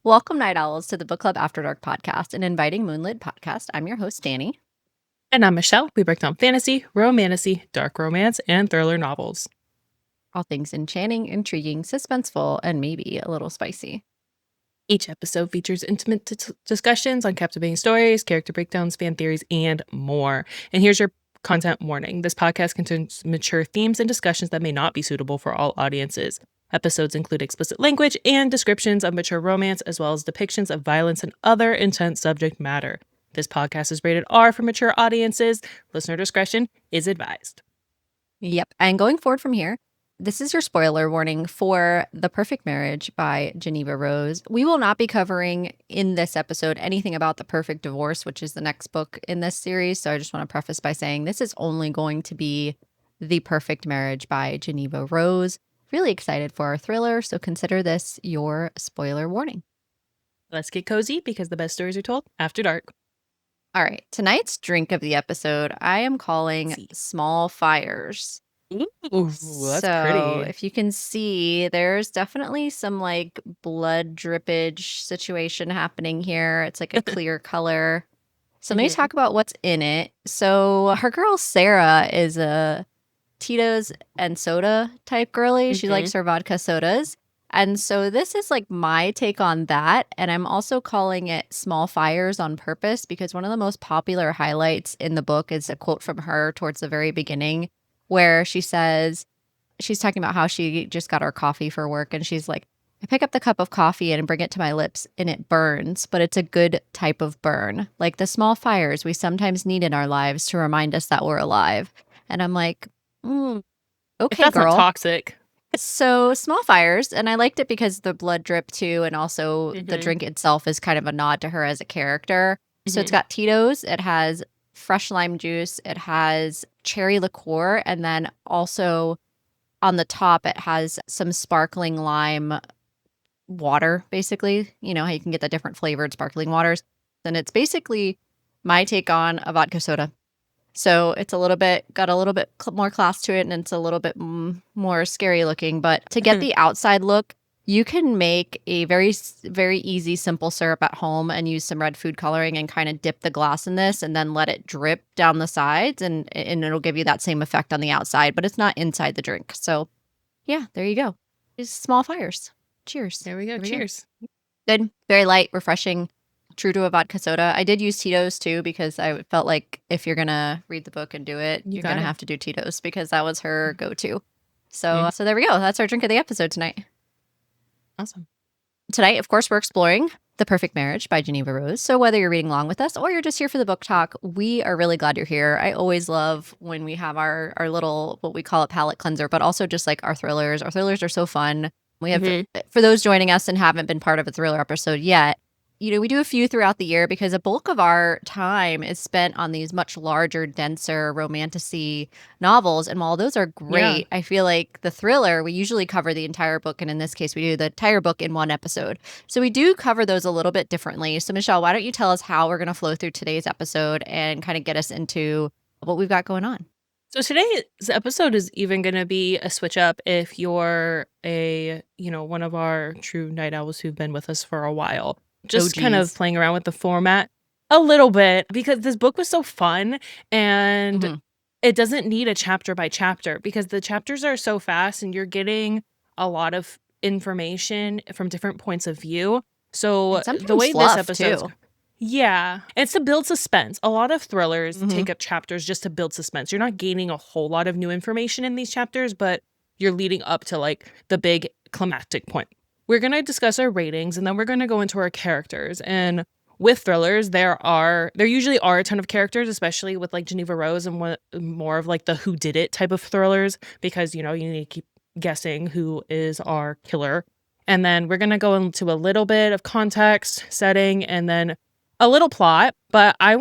Welcome, Night Owls, to the Book Club After Dark podcast, an inviting moonlit podcast. I'm your host, Danny. And I'm Michelle. We break down fantasy, romantasy, dark romance, and thriller novels. All things enchanting, intriguing, suspenseful, and maybe a little spicy. Each episode features intimate discussions on captivating stories, character breakdowns, fan theories, and more. And here's your content warning. This podcast contains mature themes and discussions that may not be suitable for all audiences. Episodes include explicit language and descriptions of mature romance, as well as depictions of violence and other intense subject matter. This podcast is rated R for mature audiences. Listener discretion is advised. Yep. And going forward from here, this is your spoiler warning for The Perfect Marriage by Jeneva Rose. We will not be covering in this episode anything about The Perfect Divorce, which is the next book in this series. So I just want to preface by saying this is only going to be The Perfect Marriage by Jeneva Rose. Really excited for our thriller, so consider this your spoiler warning. Let's get cozy because the best stories are told after dark. All right, tonight's drink of the episode I am calling Small Fires. Ooh, that's So pretty. if you can see, there's definitely some like blood drippage situation happening here. It's like a clear color. So let me talk about what's in it. So her girl Sarah is a Tito's and soda type girly. She likes her vodka sodas. And so this is like my take on that. And I'm also calling it Small Fires on purpose because one of the most popular highlights in the book is a quote from her towards the very beginning where she says, she's talking about how she just got her coffee for work. And she's like, I pick up the cup of coffee and bring it to my lips and it burns, but it's a good type of burn. Like the small fires we sometimes need in our lives to remind us that we're alive. And I'm like, if okay, that's girl. not toxic. So small fires, and I liked it because the blood drip too, and also the drink itself is kind of a nod to her as a character. So it's got Tito's, it has fresh lime juice, it has cherry liqueur, and then also on the top it has some sparkling lime water, basically. You know how you can get the different flavored sparkling waters. And it's basically my take on a vodka soda. So it's got a little bit more class to it, and it's a little bit more scary looking. But to get the outside look, you can make a very, very easy, simple syrup at home and use some red food coloring and kind of dip the glass in this and then let it drip down the sides, and it'll give you that same effect on the outside, but it's not inside the drink. So yeah, there you go. These small fires. Cheers. There we go. Cheers. Good. Very light, refreshing. True to a vodka soda. I did use Tito's too because I felt like if you're gonna read the book and do it, you're gonna have to do Tito's because that was her go-to. So there we go. That's our drink of the episode tonight. Awesome. Tonight, of course, we're exploring The Perfect Marriage by Jeneva Rose. So whether you're reading along with us or you're just here for the book talk, we are really glad you're here. I always love when we have our little, what we call a palate cleanser, but also just like our thrillers. Our thrillers are so fun. We have, for those joining us and haven't been part of a thriller episode yet, you know, we do a few throughout the year because a bulk of our time is spent on these much larger, denser, romantasy novels. And while those are great, I feel like the thriller, we usually cover the entire book. And in this case, we do the entire book in one episode. So we do cover those a little bit differently. So Michelle, why don't you tell us how we're going to flow through today's episode and kind of get us into what we've got going on? So today's episode is even going to be a switch up if you're one of our true night owls who've been with us for a while. Just kind of playing around with the format a little bit because this book was so fun and it doesn't need a chapter by chapter because the chapters are so fast and you're getting a lot of information from different points of view. So the way this episode, it's to build suspense. A lot of thrillers take up chapters just to build suspense. You're not gaining a whole lot of new information in these chapters, but you're leading up to like the big climactic point. We're going to discuss our ratings and then we're going to go into our characters. And with thrillers, there usually are a ton of characters, especially with like Jeneva Rose and more of like the who did it type of thrillers, because, you know, you need to keep guessing who is our killer. And then we're going to go into a little bit of context, setting, and then a little plot. But I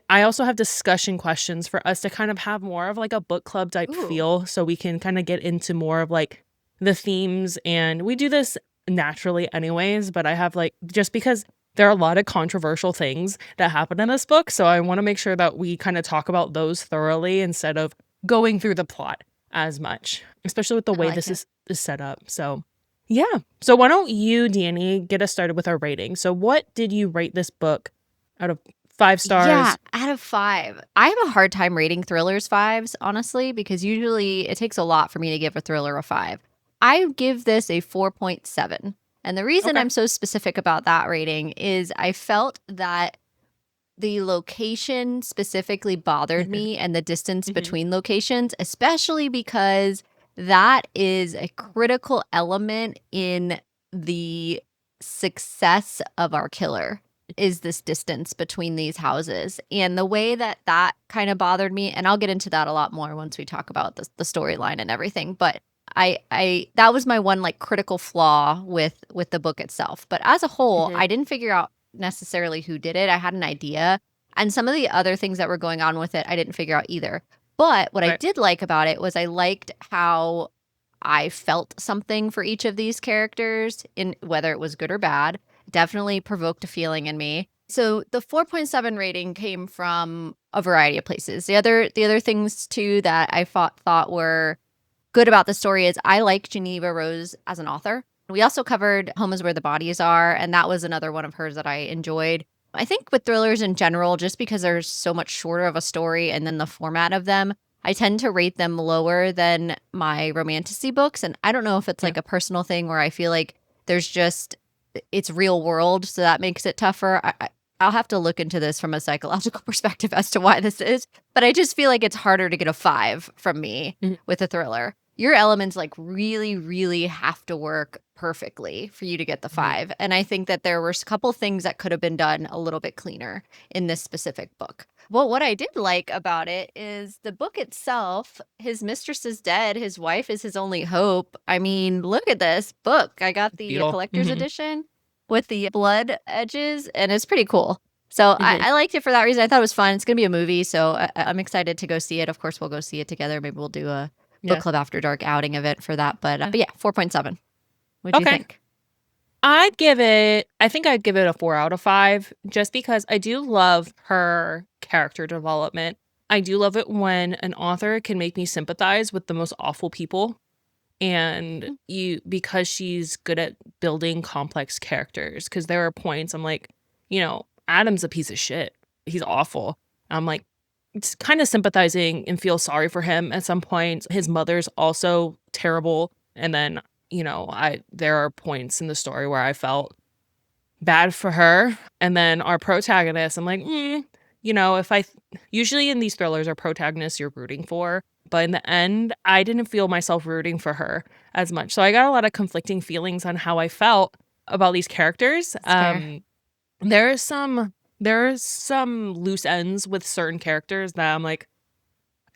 also have discussion questions for us to kind of have more of like a book club type feel, so we can kind of get into more of like the themes. And we do this naturally anyways, but I have like, just because there are a lot of controversial things that happen in this book, so I want to make sure that we kind of talk about those thoroughly instead of going through the plot as much, especially with the way this is set up. So Yeah. So why don't you, Danny, get us started with our rating? So what did you rate this book out of 5 Yeah, stars? out of 5. I have a hard time rating thrillers 5s, honestly, because usually it takes a lot for me to give a thriller a 5. I give this a 4.7. And the reason Okay. I'm so specific about that rating is I felt that the location specifically bothered me and the distance Mhm. between locations, especially because that is a critical element in the success of our killer is this distance between these houses. And the way that that kind of bothered me, and I'll get into that a lot more once we talk about the storyline and everything, but I that was my one like critical flaw with the book itself. But as a whole, Mhm. I didn't figure out necessarily who did it. I had an idea. And some of the other things that were going on with it, I didn't figure out either. But what I Right. did like about it was I liked how I felt something for each of these characters, in whether it was good or bad. Definitely provoked a feeling in me. So the 4.7 rating came from a variety of places. The other things too that I thought were good about the story is I like Geneva Rose as an author. We also covered Home is Where the Bodies Are, and that was another one of hers that I enjoyed. I think with thrillers in general, just because there's so much shorter of a story and then the format of them, I tend to rate them lower than my romantasy books. And I don't know if it's Yeah. like a personal thing where I feel like there's just, it's real world, so that makes it tougher. I'll have to look into this from a psychological perspective as to why this is, but I just feel like it's harder to get a 5 from me Mhm. with a thriller. Your elements like really, really have to work perfectly for you to get the Mhm. 5. And I think that there were a couple things that could have been done a little bit cleaner in this specific book. Well, what I did like about it is the book itself, his mistress is dead, his wife is his only hope. I mean, look at this book. I got the Beetle. collector's Mhm. edition with the blood edges, and it's pretty cool. So Mhm. I liked it for that reason. I thought it was fun. It's going to be a movie, so I'm excited to go see it. Of course, we'll go see it together. Maybe we'll do a book Yeah. club after dark outing event for that. But yeah, 4.7. What'd you Okay. think? I think I'd give it a 4 out of 5 just because I do love her character development. I do love it when an author can make me sympathize with the most awful people and Mm. because she's good at building complex characters because there are points I'm like, Adam's a piece of shit. He's awful. I'm like it's kind of sympathizing and feel sorry for him at some points. His mother's also terrible. And then, I there are points in the story where I felt bad for her. And then our protagonist, I'm like, if usually in these thrillers, our protagonists you're rooting for. But in the end, I didn't feel myself rooting for her as much. So I got a lot of conflicting feelings on how I felt about these characters. That's fair. There's some loose ends with certain characters that I'm like,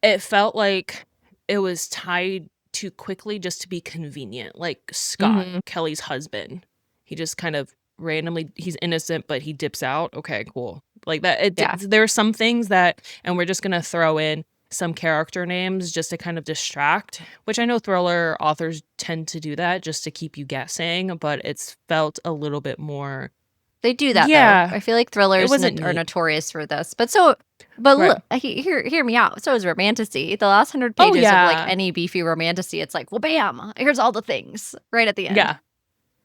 it felt like it was tied too quickly just to be convenient. Like Scott, Hmm. Kelly's husband. He just kind of randomly he's innocent, but he dips out. Okay, cool. Like that Yeah. there are some things that and we're just gonna throw in some character names just to kind of distract, which I know thriller authors tend to do that just to keep you guessing, but it's felt a little bit more They do that though. yeah, I feel like it thrillers wasn't are neat. notorious for this. But Right. look, hear me out. So is romantasy. The last 100 Oh pages of like yeah. any beefy romantasy, it's like, well, bam, here's all the things right at the end. Yeah.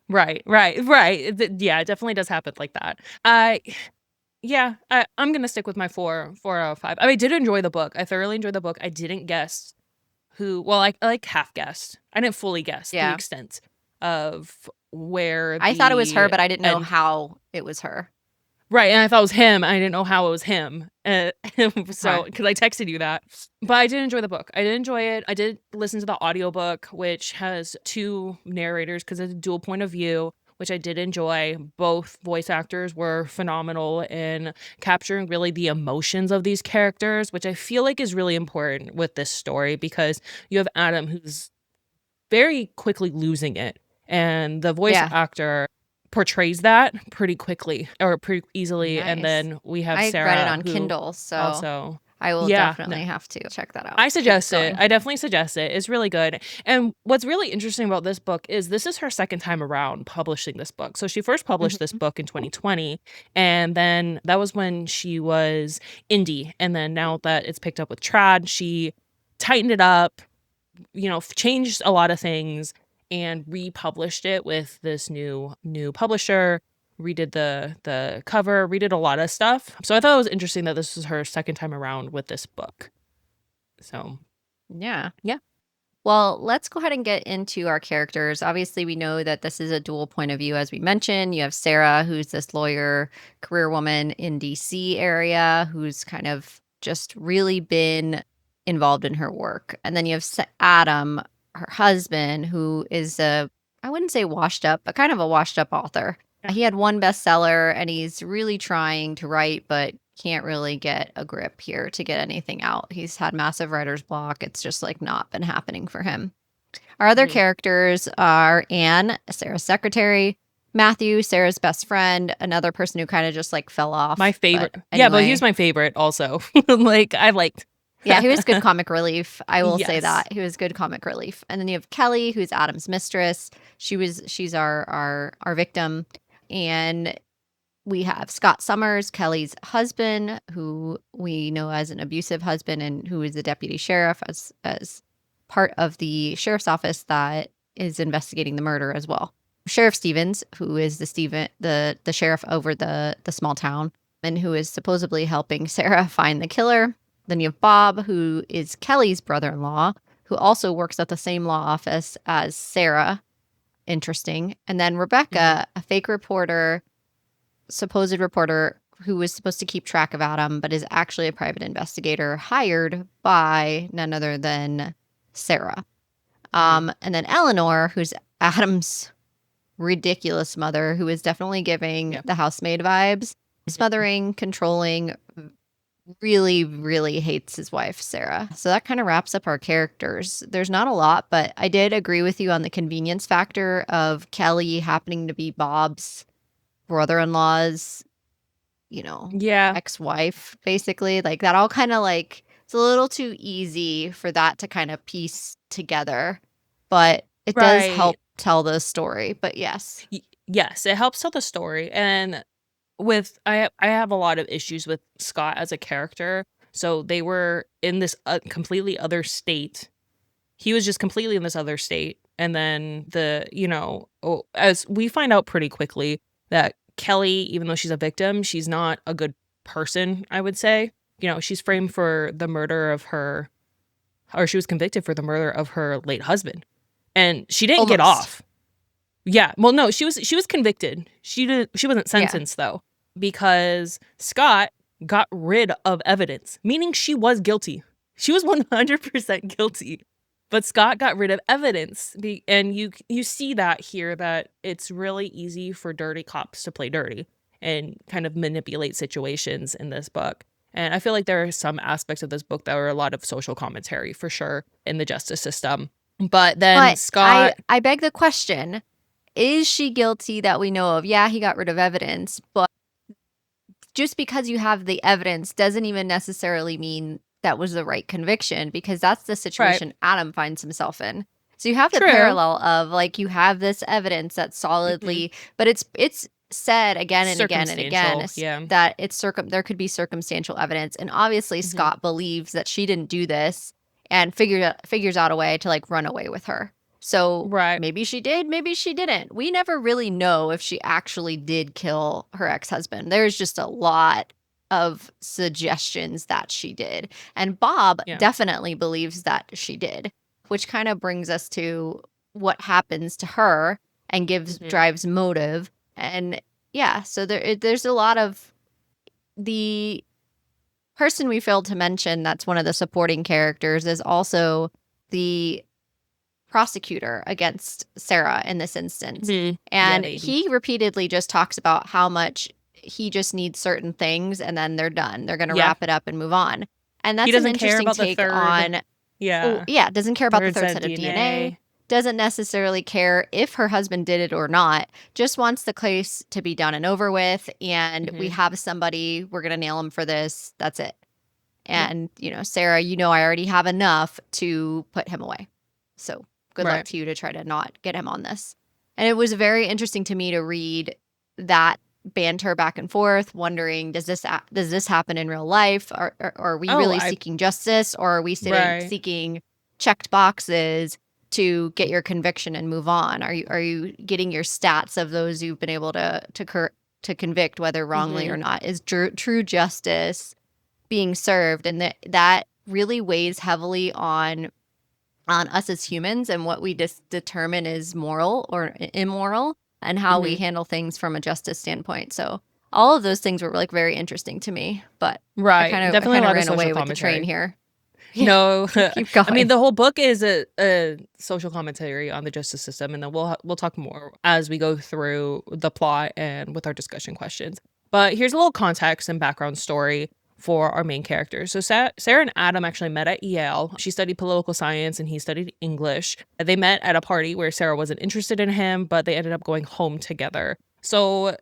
Right. Yeah, it definitely does happen like that. I yeah, I'm gonna stick with my 4 out of 5. I mean, I did enjoy the book. I thoroughly enjoyed the book. I didn't guess who. Well, I like half guessed. I didn't fully guess the Yeah. extent of where I thought it was her, the but I didn't know end. how it was her. Right, and I thought it was him. I didn't know how it was him. So Okay. because I texted you that. But I did enjoy the book. I did enjoy it. I did listen to the audiobook, which has 2 narrators because it's a dual point of view, which I did enjoy. Both voice actors were phenomenal in capturing really the emotions of these characters, which I feel like is really important with this story because you have Adam who's very quickly losing it. And the voice Yeah. actor portrays that pretty quickly or pretty easily. And Nice. then we have I read it Sarah on who Kindle, so also, I will yeah, no, definitely have to check that out. I Keep suggest it. going. I definitely suggest it. It's really good. And what's really interesting about this book is this is her second time around publishing this book. So she first published this Mhm. book in 2020, and then that was when she was indie. And then now that it's picked up with Trad, she tightened it up, changed a lot of things. and republished it with this new publisher, redid the cover, redid a lot of stuff. So I thought it was interesting that this was her second time around with this book. So Yeah. yeah. Well, let's go ahead and get into our characters. Obviously, we know that this is a dual point of view, as we mentioned. You have Sarah, who's this lawyer, career woman in DC area, who's kind of just really been involved in her work. And then you have Adam, her husband, who is I wouldn't say washed up, but kind of a washed up author. He had one bestseller and he's really trying to write, but can't really get a grip here to get anything out. He's had massive writer's block. It's just like not been happening for him. Our other characters are Anne, Sarah's secretary, Matthew, Sarah's best friend, another person who kind of just like fell off. My favorite. Anyway. Yeah, but he was my favorite also. Like I liked. Yeah, he was good comic relief. I will say that. He was good comic relief. And then you have Kelly, who's Adam's mistress. She's our victim. And we have Scott Summers, Kelly's husband, who we know as an abusive husband and who is the deputy sheriff as part of the sheriff's office that is investigating the murder as well. Sheriff Stevens, who is the sheriff over the small town and who is supposedly helping Sarah find the killer. Then you have Bob, who is Kelly's brother-in-law, who also works at the same law office as Sarah. Interesting. And then Rebecca, a fake reporter, supposed reporter who was supposed to keep track of Adam, but is actually a private investigator hired by none other than Sarah. And then Eleanor, who's Adam's ridiculous mother, who is definitely giving the housemaid vibes, smothering, controlling, really, really hates his wife, Sarah. So that kind of wraps up our characters. There's not a lot, but I did agree with you on the convenience factor of Kelly happening to be Bob's brother-in-law's, ex-wife, basically. Like that all kind of like, it's a little too easy for that to kind of piece together, but it does help tell the story. But yes. Yes, it helps tell the story. And I have a lot of issues with Scott as a character. So they were in this completely other state. He was just completely in this other state. And then as we find out pretty quickly that Kelly, even though she's a victim, she's not a good person, I would say. She's framed for the murder of she was convicted for the murder of her late husband. And she didn't get off. Yeah. Well, no, she was convicted. She wasn't sentenced though, because Scott got rid of evidence, meaning she was guilty. She was 100% guilty. But Scott got rid of evidence. And you see that here, that it's really easy for dirty cops to play dirty and kind of manipulate situations in this book. And I feel like there are some aspects of this book that are a lot of social commentary for sure in the justice system. But then Scott... I beg the question, is she guilty that we know of? Yeah, he got rid of evidence, but just because you have the evidence doesn't even necessarily mean that was the right conviction, because that's the situation Adam finds himself in. So you have the parallel of like, you have this evidence that's solidly, but it's said again and again and again that there could be circumstantial evidence. And obviously Scott believes that she didn't do this and figures out a way to like run away with her. So maybe she did, maybe she didn't. We never really know if she actually did kill her ex-husband. There's just a lot of suggestions that she did. And Bob definitely believes that she did, which kind of brings us to what happens to her and drives motive. And so there's a lot of the person we failed to mention that's one of the supporting characters is also the prosecutor against Sarah in this instance. And he repeatedly just talks about how much he just needs certain things and then they're done. They're going to wrap it up and move on. And that's an interesting take on... doesn't care about the third set of DNA. Doesn't necessarily care if her husband did it or not. Just wants the case to be done and over with. And we have somebody, we're going to nail him for this. That's it. And, Sarah, I already have enough to put him away. So good luck to you to try to not get him on this. And it was very interesting to me to read that banter back and forth, wondering, does this happen in real life? Are we really seeking justice, or are we seeking checked boxes to get your conviction and move on? Are you getting your stats of those you've been able to convict, whether wrongly or not? Is true justice being served? And that really weighs heavily on us as humans and what we determine is moral or immoral, and how we handle things from a justice standpoint. So all of those things were like very interesting to me, but I Right. kind Definitely a of lot of ran social away with the train commentary. here. Yeah, No, keep going. I mean, the whole book is a social commentary on the justice system, and then we'll talk more as we go through the plot and with our discussion questions. But here's a little context and background story for our main characters. So Sarah and Adam actually met at Yale. She studied political science and he studied English. They met at a party where Sarah wasn't interested in him, but they ended up going home together. So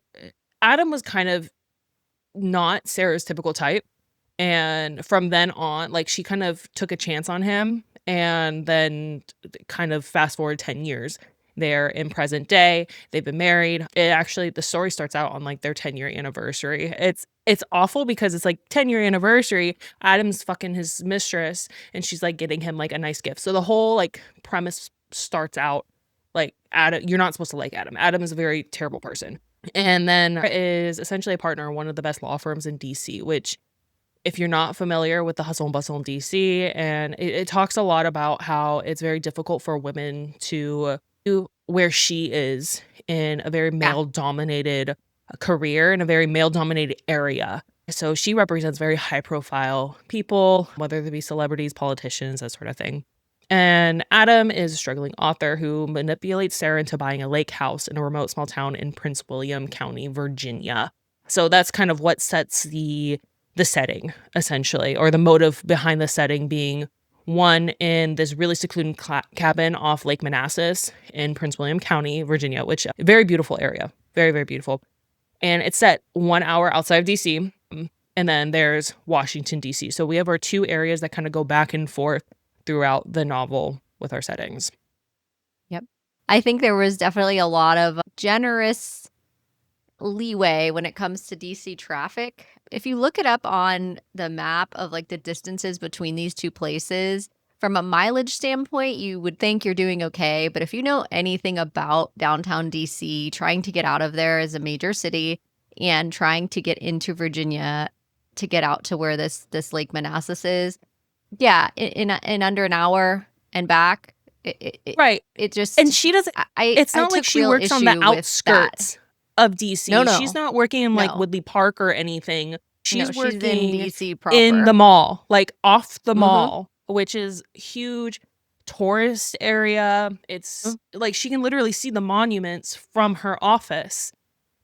Adam was kind of not Sarah's typical type. And from then on, like, she kind of took a chance on him, and then kind of fast forward 10 years. They're in present day. They've been married. The story starts out on like their 10-year anniversary. It's awful because it's like 10-year anniversary. Adam's fucking his mistress, and she's like getting him like a nice gift. So the whole like premise starts out like Adam. You're not supposed to like Adam. Adam is a very terrible person. And then is essentially a partner in one of the best law firms in DC, which, if you're not familiar with the hustle and bustle in DC, and it talks a lot about how it's very difficult for women to do where she is in a very male-dominated career, in a very male-dominated area. So she represents very high-profile people, whether they be celebrities, politicians, that sort of thing. And Adam is a struggling author who manipulates Sarah into buying a lake house in a remote small town in Prince William County, Virginia. So that's kind of what sets the setting, essentially, or the motive behind the setting being one in this really secluded cabin off Lake Manassas in Prince William County, Virginia, which is a very beautiful area. Very, very beautiful. And it's set 1 hour outside of DC. And then there's Washington, D.C. So we have our two areas that kind of go back and forth throughout the novel with our settings. Yep. I think there was definitely a lot of generous leeway when it comes to DC traffic. If you look it up on the map of like the distances between these two places, from a mileage standpoint, you would think you're doing okay. But if you know anything about downtown DC, trying to get out of there as a major city and trying to get into Virginia to get out to where this Lake Manassas is, yeah, in under an hour and back. Right. It just, and she doesn't. It's not like she works on the outskirts of DC. No. She's not working in like Woodley Park or anything. She's working in DC proper. In the mall, like off the mall, which is huge tourist area. It's like she can literally see the monuments from her office.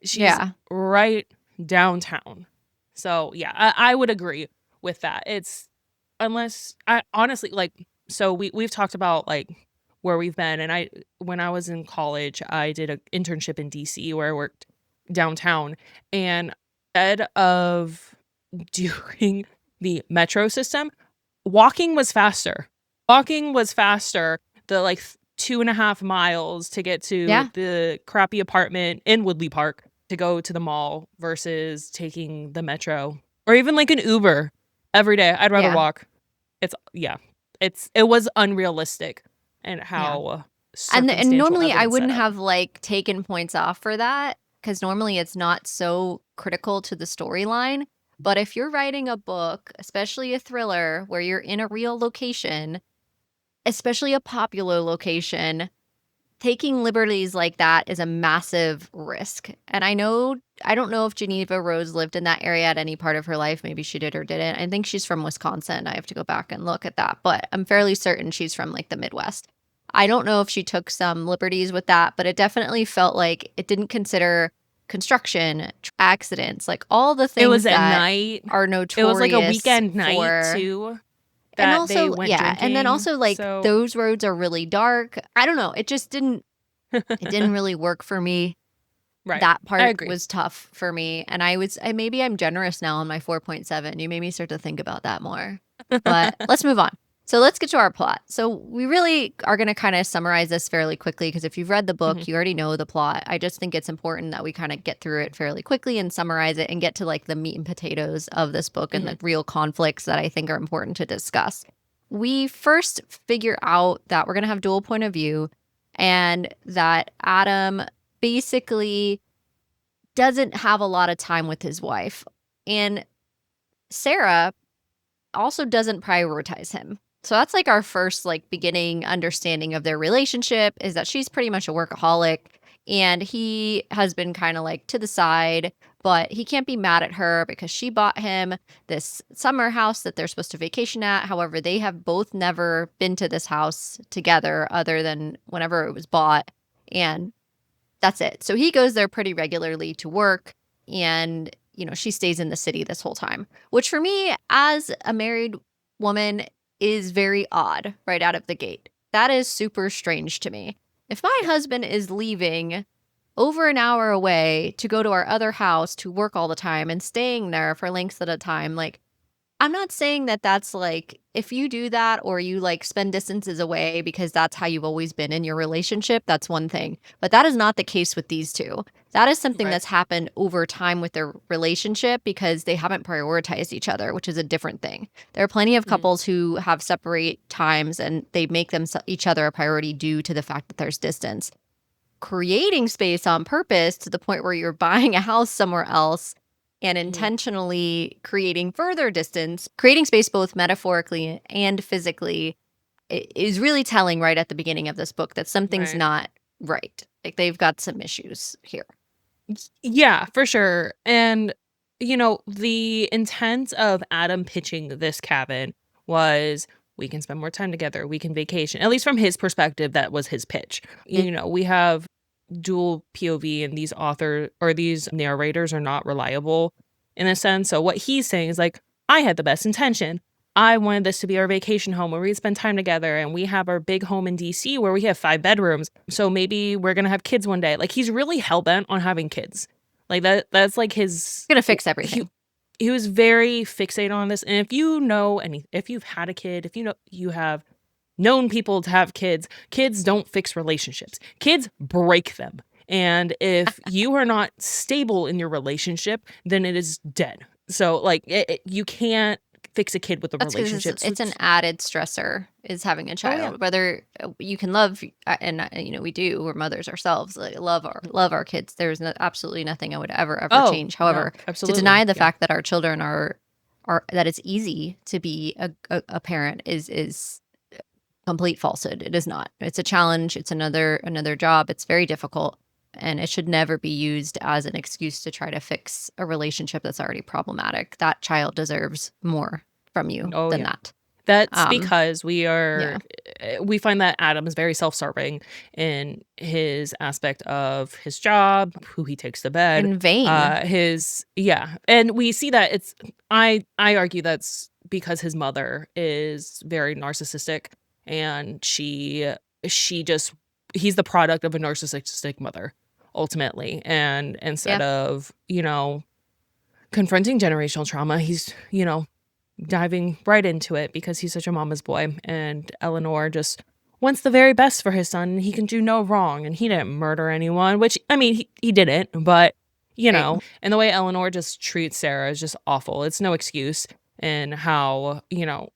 She's right downtown. So yeah, I would agree with that. It's unless I honestly like, so we've talked about like where we've been, and when I was in college, I did an internship in DC where I worked downtown, and instead of doing the metro system, walking was faster. The like 2.5 miles to get to the crappy apartment in Woodley Park to go to the mall versus taking the metro or even like an Uber every day. I'd rather walk. It was unrealistic. And how and normally I wouldn't have like taken points off for that, because normally it's not so critical to the storyline. But if you're writing a book, especially a thriller where you're in a real location, especially a popular location, taking liberties like that is a massive risk. And I don't know if Jeneva Rose lived in that area at any part of her life. Maybe she did or didn't. I think she's from Wisconsin. I have to go back and look at that. But I'm fairly certain she's from like the Midwest. I don't know if she took some liberties with that, but it definitely felt like it didn't consider construction, accidents, like all the things it was that at night. Are notorious. It was like a weekend night too. And also, and then also like those roads are really dark. I don't know. It just didn't. It didn't really work for me. Right. That part was tough for me, and maybe I'm generous now on my 4.7. You made me start to think about that more. But let's move on. So let's get to our plot. So we really are going to kind of summarize this fairly quickly, because if you've read the book, you already know the plot. I just think it's important that we kind of get through it fairly quickly and summarize it and get to like the meat and potatoes of this book and the real conflicts that I think are important to discuss. we first figure out that we're going to have dual point of view and that Adam basically doesn't have a lot of time with his wife. And Sarah also doesn't prioritize him. So that's like our first like beginning understanding of their relationship, is that she's pretty much a workaholic and he has been kind of like to the side, but he can't be mad at her because she bought him this summer house that they're supposed to vacation at. However, they have both never been to this house together other than whenever it was bought. And that's it. So he goes there pretty regularly to work, and she stays in the city this whole time, which for me as a married woman is very odd right out of the gate. That is super strange to me. If my husband is leaving over an hour away to go to our other house to work all the time and staying there for lengths at a time, like, I'm not saying that that's like, if you do that or you like spend distances away because that's how you've always been in your relationship, that's one thing. But that is not the case with these two. That is something that's happened over time with their relationship because they haven't prioritized each other, which is a different thing. There are plenty of couples who have separate times and they make them each other a priority due to the fact that there's distance. Creating space on purpose to the point where you're buying a house somewhere else and intentionally creating further distance, creating space both metaphorically and physically, is really telling right at the beginning of this book that something's not right. Like they've got some issues here. Yeah, for sure. And, the intent of Adam pitching this cabin was, we can spend more time together, we can vacation. At least from his perspective, that was his pitch. We have dual POV, and these narrators are not reliable in a sense. So what he's saying is like, I had the best intention. I wanted this to be our vacation home where we spend time together, and we have our big home in DC where we have 5 bedrooms. So maybe we're going to have kids one day. Like, he's really hell-bent on having kids. Like that's like his Gonna fix everything. He was very fixated on this. And if if you've had a kid, if you have known people to have kids, kids don't fix relationships. Kids break them. And if you are not stable in your relationship, then it is dead. So like you can't fix a kid with a relationship. It's an added stressor is having a child. Whether you can love, and we do, we're mothers ourselves, like, love our kids. There's absolutely nothing I would ever change. However, to deny the fact that our children are that it's easy to be a parent is complete falsehood. It is not. It's a challenge. It's another job. It's very difficult, and it should never be used as an excuse to try to fix a relationship that's already problematic. That child deserves more from you than that. That's because we find that Adam is very self-serving in his aspect of his job, who he takes to bed, in vain. And we see that I argue that's because his mother is very narcissistic, and he's the product of a narcissistic mother ultimately. And instead of confronting generational trauma, he's diving right into it because he's such a mama's boy, and Eleanor just wants the very best for his son. He can do no wrong, and he didn't murder anyone, which, I mean, he didn't, but and the way Eleanor just treats Sarah is just awful. It's no excuse. And how no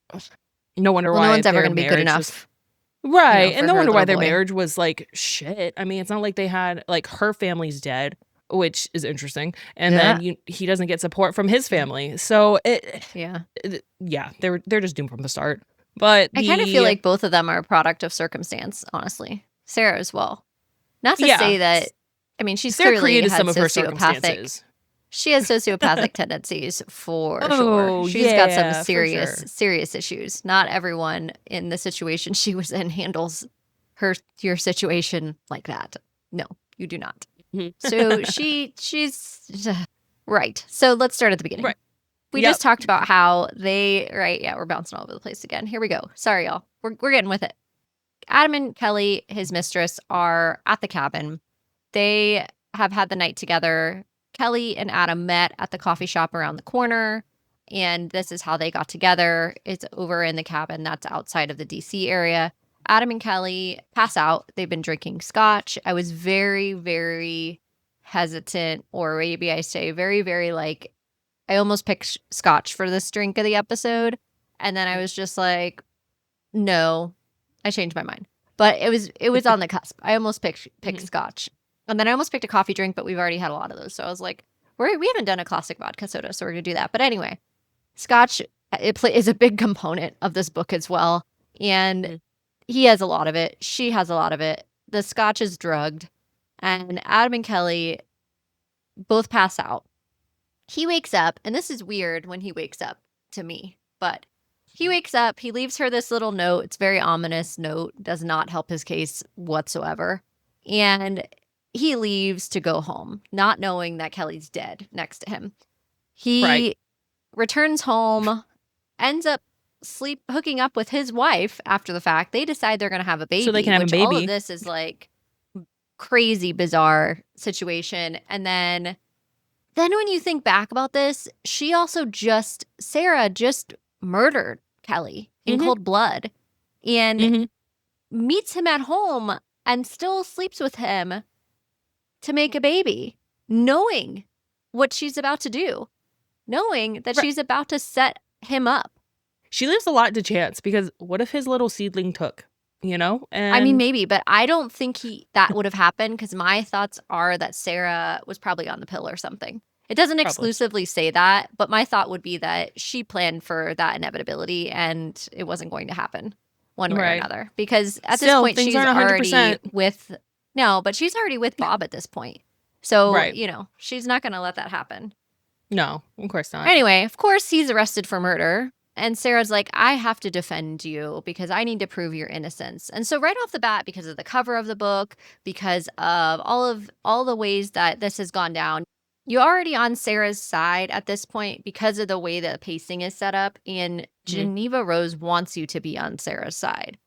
wonder why no one's ever going to be good enough, right? And no wonder why their marriage was like shit. I mean, it's not like they had, like, her family's dead, which is interesting, and then he doesn't get support from his family. So they're just doomed from the start. But I kind of feel like both of them are a product of circumstance, honestly. Sarah as well. Not to say that, I mean, she's Sarah clearly created had some of her circumstances. She has sociopathic tendencies for sure. She's got some serious issues. Not everyone in the situation she was in handles your situation like that. No, you do not. So she's right. So let's start at the beginning. Right. We just talked about how we're bouncing all over the place again. Here we go. Sorry, y'all. We're getting with it. Adam and Kelly, his mistress, are at the cabin. They have had the night together. Kelly and Adam met at the coffee shop around the corner, and this is how they got together. It's over in the cabin that's outside of the DC area. Adam and Kelly pass out. They've been drinking scotch. I was very, very hesitant, or maybe I say very, very like, I almost picked scotch for this drink of the episode. And then I was just like, No, I changed my mind. But it was on the cusp. I almost picked scotch. And then I almost picked a coffee drink, but we've already had a lot of those. So I was like, we haven't done a classic vodka soda, so we're going to do that. But anyway, scotch is a big component of this book as well. And he has a lot of it. She has a lot of it. The scotch is drugged. And Adam and Kelly both pass out. He wakes up, and this is weird when he wakes up to me, but he wakes up, he leaves her this little note. It's a very ominous note, does not help his case whatsoever. And he leaves to go home, not knowing that Kelly's dead next to him. He returns home, ends up hooking up with his wife after the fact. They decide they're going to have a baby. So they can have a baby. All of this is like crazy, bizarre situation. And then when you think back about this, Sarah just murdered Kelly in cold blood and meets him at home and still sleeps with him to make a baby, knowing what she's about to do, knowing that she's about to set him up. She leaves a lot to chance, because what if his little seedling took, And I mean, maybe, but I don't think that would have happened, because my thoughts are that Sarah was probably on the pill or something. It doesn't exclusively say that, but my thought would be that she planned for that inevitability and it wasn't going to happen one way or another. Because at this point, she's already with... No, but she's already with Bob at this point. So, she's not going to let that happen. No, of course not. Anyway, of course, he's arrested for murder. And Sarah's like, I have to defend you because I need to prove your innocence. And so right off the bat, because of the cover of the book, because of all the ways that this has gone down, you're already on Sarah's side at this point because of the way the pacing is set up. And Jeneva Rose wants you to be on Sarah's side.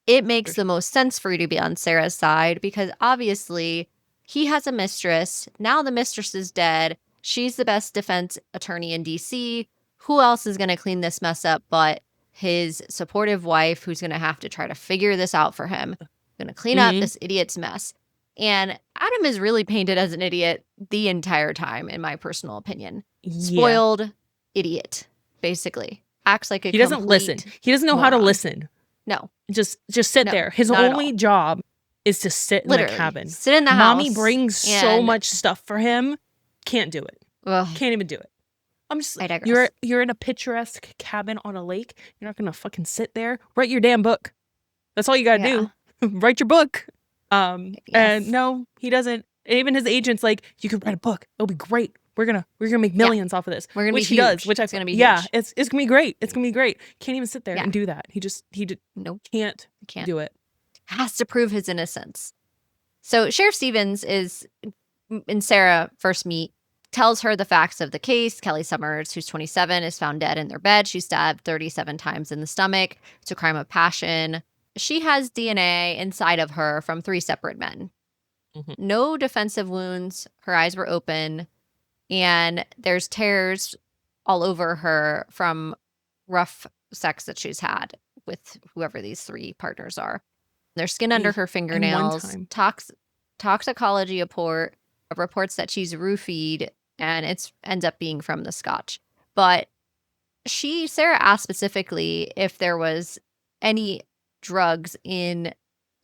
It makes the most sense for you to be on Sarah's side because obviously he has a mistress. Now the mistress is dead. She's the best defense attorney in DC. Who else is going to clean this mess up but his supportive wife, who's going to have to try to figure this out for him, going to clean up this idiot's mess. And Adam is really painted as an idiot the entire time, in my personal opinion. Spoiled idiot, basically. Acts like a He doesn't listen. He doesn't know how to listen. No. Just sit there. His only job is to sit in the cabin. Sit in the house. Mommy brings so much stuff for him. Can't do it. Ugh. Can't even do it. I'm just I digress. You're in a picturesque cabin on a lake. You're not gonna fucking sit there. Write your damn book. That's all you gotta do. Write your book. And no, he doesn't. And even his agent's like, you could write a book. It'll be great. We're gonna make millions off of this. We're gonna which be he huge. does. Which it's gonna be huge. Huge. It's gonna be great. It's gonna be great. Can't even sit there and do that. He can't do it. Has to prove his innocence. So Sheriff Stevens and Sarah first meet, tells her the facts of the case. Kelly Summers, who's 27, is found dead in their bed. She's stabbed 37 times in the stomach. It's a crime of passion. She has DNA inside of her from 3 separate men. No defensive wounds. Her eyes were open. And there's tears all over her from rough sex that she's had with whoever these 3 partners are. There's skin under her fingernails. Toxicology reports that she's roofied, and it ends up being from the scotch. But Sarah asked specifically if there was any drugs in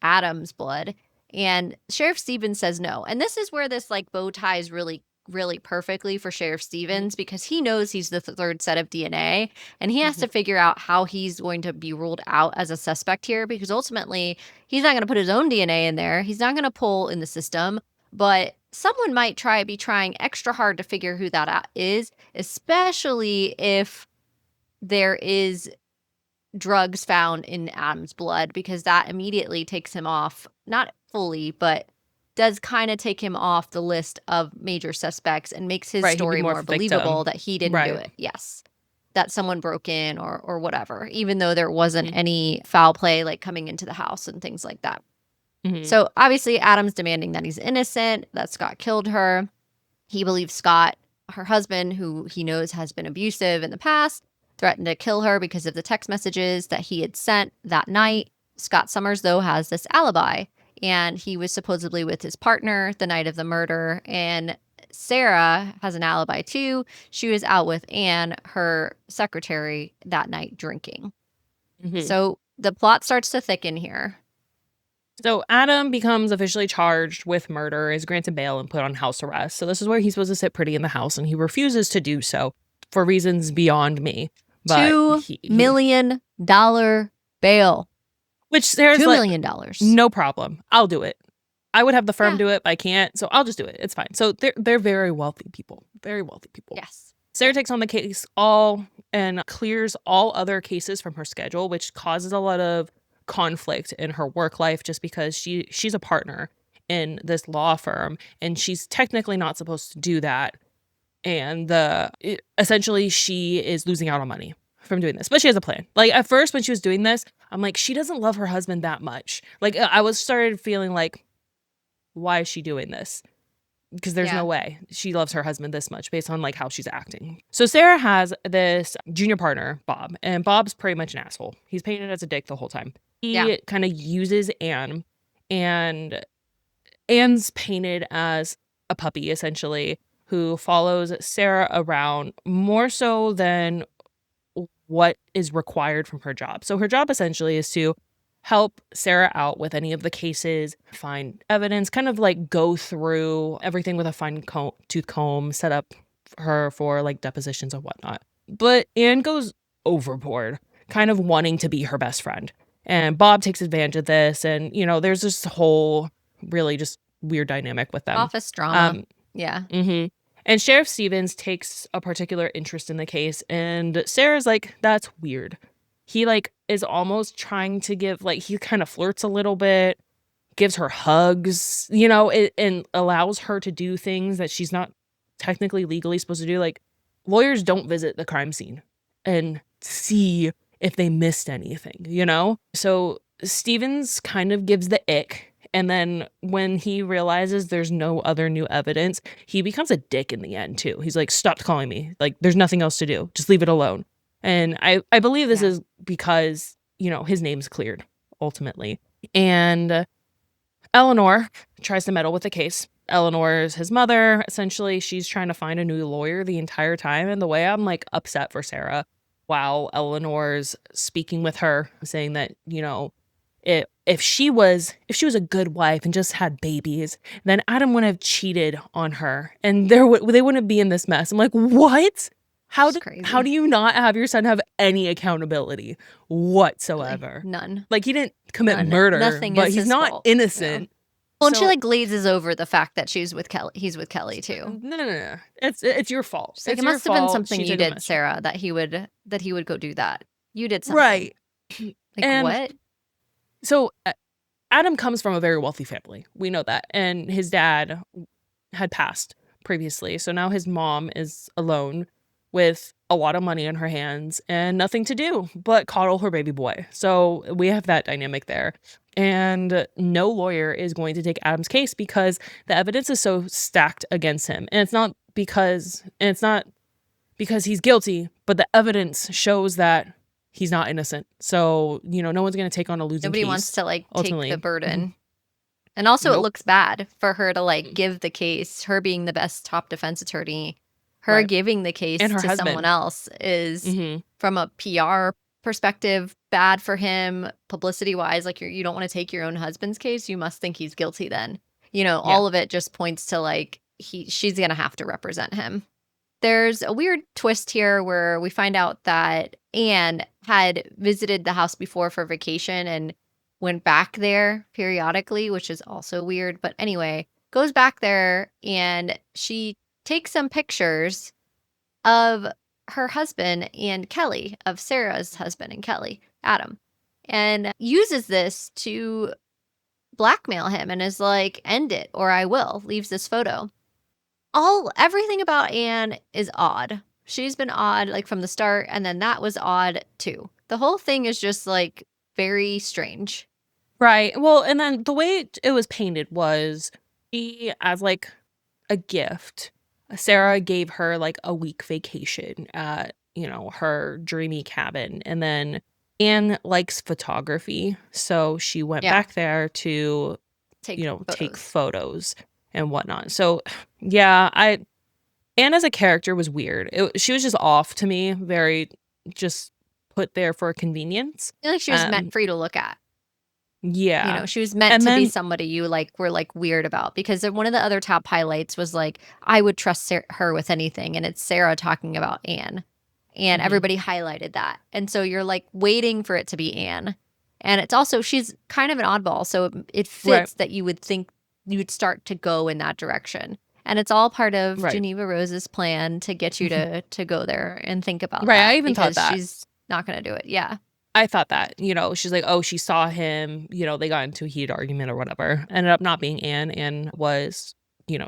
Adam's blood, and Sheriff Stevens says no. And this is where this like bow ties really, really perfectly for Sheriff Stevens, because he knows he's the 3rd set of DNA, and he has to figure out how he's going to be ruled out as a suspect here, because ultimately he's not going to put his own DNA in there. He's not going to pull in the system. But someone might be trying extra hard to figure who that is, especially if there is drugs found in Adam's blood, because that immediately takes him off, not fully, but does kind of take him off the list of major suspects and makes his story more believable that he didn't do it. Yes. That someone broke in or whatever, even though there wasn't any foul play like coming into the house and things like that. So obviously Adam's demanding that he's innocent, that Scott killed her. He believes Scott, her husband, who he knows has been abusive in the past, threatened to kill her because of the text messages that he had sent that night. Scott Summers, though, has this alibi, and he was supposedly with his partner the night of the murder. And Sarah has an alibi, too. She was out with Anne, her secretary, that night drinking. So The plot starts to thicken here. So Adam becomes officially charged with murder, is granted bail, and put on house arrest. So this is where he's supposed to sit pretty in the house, and he refuses to do so for reasons beyond me. But $2 million bail. Which Sarah's $2 like, million. No problem. I'll do it. I would have the firm do it, but I can't. So I'll just do it. It's fine. So they're very wealthy people. Very wealthy people. Yes. Sarah takes on the case all and clears all other cases from her schedule, which causes a lot of conflict in her work life just because she's a partner in this law firm and she's technically not supposed to do that. And essentially she is losing out on money from doing this, but she has a plan. Like at first when she was doing this, I'm like, she doesn't love her husband that much. Like I started feeling like, why is she doing this? Because there's no way she loves her husband this much based on like how she's acting. So Sarah has this junior partner, Bob, and Bob's pretty much an asshole. He's painted as a dick the whole time. He kind of uses Anne, and Anne's painted as a puppy essentially who follows Sarah around more so than what is required from her job. So her job essentially is to help Sarah out with any of the cases, find evidence, kind of like go through everything with a fine-tooth comb, set up her for like depositions and whatnot. But Anne goes overboard, kind of wanting to be her best friend. And Bob takes advantage of this. And, you know, there's this whole really just weird dynamic with them. Office drama. Yeah. Mm-hmm. And Sheriff Stevens takes a particular interest in the case. And Sarah's like, that's weird. He like is almost trying to give, like, he kind of flirts a little bit, gives her hugs, you know, and allows her to do things that she's not technically legally supposed to do. Like, lawyers don't visit the crime scene and see if they missed anything, you know? So Stevens kind of gives the ick. And then when he realizes there's no other new evidence, he becomes a dick in the end, too. He's like, stop calling me. Like, there's nothing else to do. Just leave it alone. And I believe this is because, you know, his name's cleared, ultimately. And Eleanor tries to meddle with the case. Eleanor is his mother. Essentially, she's trying to find a new lawyer the entire time. And the way I'm, like, upset for Sarah while Eleanor's speaking with her, saying that, you know, if she was a good wife and just had babies, then Adam wouldn't have cheated on her. And they wouldn't be in this mess. I'm like, what? How do you not have your son have any accountability whatsoever? None. Like, he didn't commit murder, but he's not fault. innocent. No. Well, and she like glazes over the fact that he's with Kelly too. No. It's your fault. Like, it must have been something you did, Sarah, that he would go do that. You did something. Right. Like, and what? So Adam comes from a very wealthy family. We know that. And his dad had passed previously. So now his mom is alone with a lot of money in her hands and nothing to do but coddle her baby boy. So we have that dynamic there. And no lawyer is going to take Adam's case because the evidence is so stacked against him. And it's not because he's guilty, but the evidence shows that he's not innocent. So, you know, no one's going to take on a losing case. Nobody wants to like ultimately take the burden. And also it looks bad for her to like give the case, her being the best top defense attorney. Her giving the case to husband. Someone else is, from a PR perspective, bad for him, publicity-wise. Like, you don't want to take your own husband's case. You must think he's guilty then. You know, all of it just points to, like, she's going to have to represent him. There's a weird twist here where we find out that Anne had visited the house before for vacation and went back there periodically, which is also weird. But anyway, goes back there and she takes some pictures of her husband and Kelly, of Sarah's husband and Kelly, Adam, and uses this to blackmail him and is like, end it or I will, leaves this photo. Everything about Anne is odd. She's been odd like from the start, and then that was odd too. The whole thing is just like very strange. Right. Well, and then the way it was painted was she, as like a gift, Sarah gave her like a week vacation at, you know, her dreamy cabin. And then Anne likes photography. So she went back there to, take photos and whatnot. So yeah, Anne as a character was weird. She was just off to me, very just put there for convenience. I feel like she was meant for you to look at. Yeah. You know, she was meant to be somebody you were weird about, because one of the other top highlights was I would trust her with anything. And it's Sarah talking about Anne, and everybody highlighted that. And so you're waiting for it to be Anne. And it's also, she's kind of an oddball. So it fits that you would think you would start to go in that direction. And it's all part of Jeneva Rose's plan to get you to go there and think about that. I even thought that. She's not going to do it. Yeah. I thought that, she's like, oh, she saw him, they got into a heated argument or whatever. Ended up not being Anne. Anne was,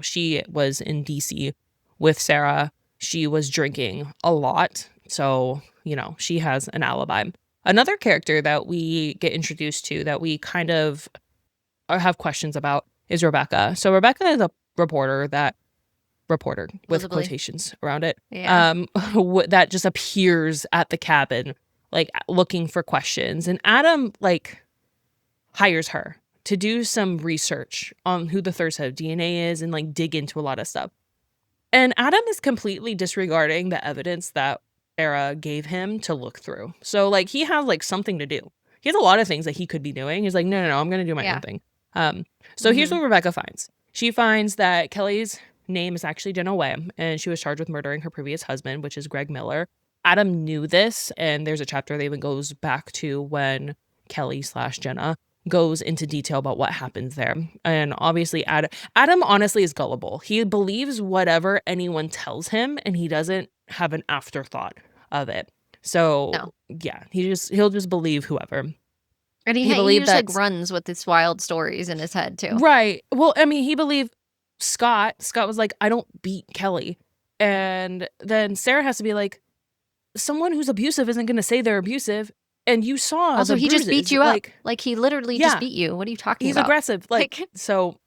she was in DC with Sarah. She was drinking a lot. So, she has an alibi. Another character that we get introduced to that we kind of have questions about is Rebecca. So Rebecca is a reporter with quotations around it. Yeah. That just appears at the cabin, looking for questions. And Adam, hires her to do some research on who the third set of DNA is and, dig into a lot of stuff. And Adam is completely disregarding the evidence that Sarah gave him to look through. So, he has, something to do. He has a lot of things that he could be doing. He's like, no, I'm going to do my own thing. So here's what Rebecca finds. She finds that Kelly's name is actually Jenna Wham, and she was charged with murdering her previous husband, which is Greg Miller. Adam knew this, and there's a chapter that even goes back to when Kelly/Jenna goes into detail about what happens there. And obviously Adam honestly is gullible. He believes whatever anyone tells him, and he doesn't have an afterthought of it. So yeah, he'll just believe whoever. And he just runs with these wild stories in his head too. Right. Well, I mean, he believed Scott was like, I don't beat Kelly. And then Sarah has to be like, someone who's abusive isn't going to say they're abusive. And you saw also, he just beat you up. He literally just beat you. What are you talking about? He's aggressive. So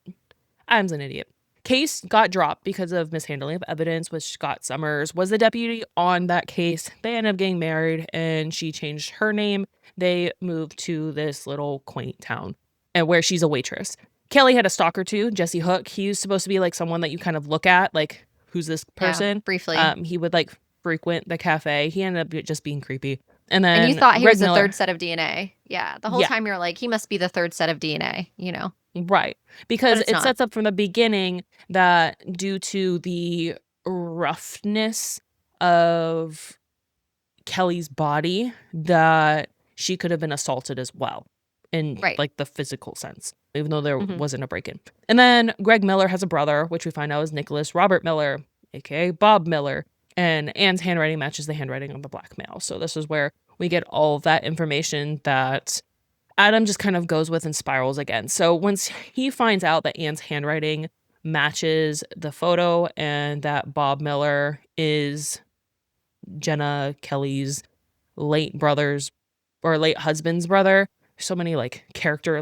Adam's an idiot. Case got dropped because of mishandling of evidence, which Scott Summers was the deputy on that case. They ended up getting married, and she changed her name. They moved to this little quaint town and where she's a waitress. Kelly had a stalker too, Jesse Hook. He was supposed to be someone that you kind of look at, who's this person? Yeah, briefly. He would frequent the cafe. He ended up just being creepy. And then you thought he was the third set of DNA. Yeah. The whole time you're like, he must be the third set of DNA, Right. Because it sets up from the beginning that due to the roughness of Kelly's body, that she could have been assaulted as well in the physical sense, even though there wasn't a break-in. And then Greg Miller has a brother, which we find out is Nicholas Robert Miller, aka Bob Miller. And Anne's handwriting matches the handwriting of the black male. So this is where we get all of that information that Adam just kind of goes with and spirals again. So once he finds out that Anne's handwriting matches the photo and that Bob Miller is Jenna Kelly's late brother's or late husband's brother, so many character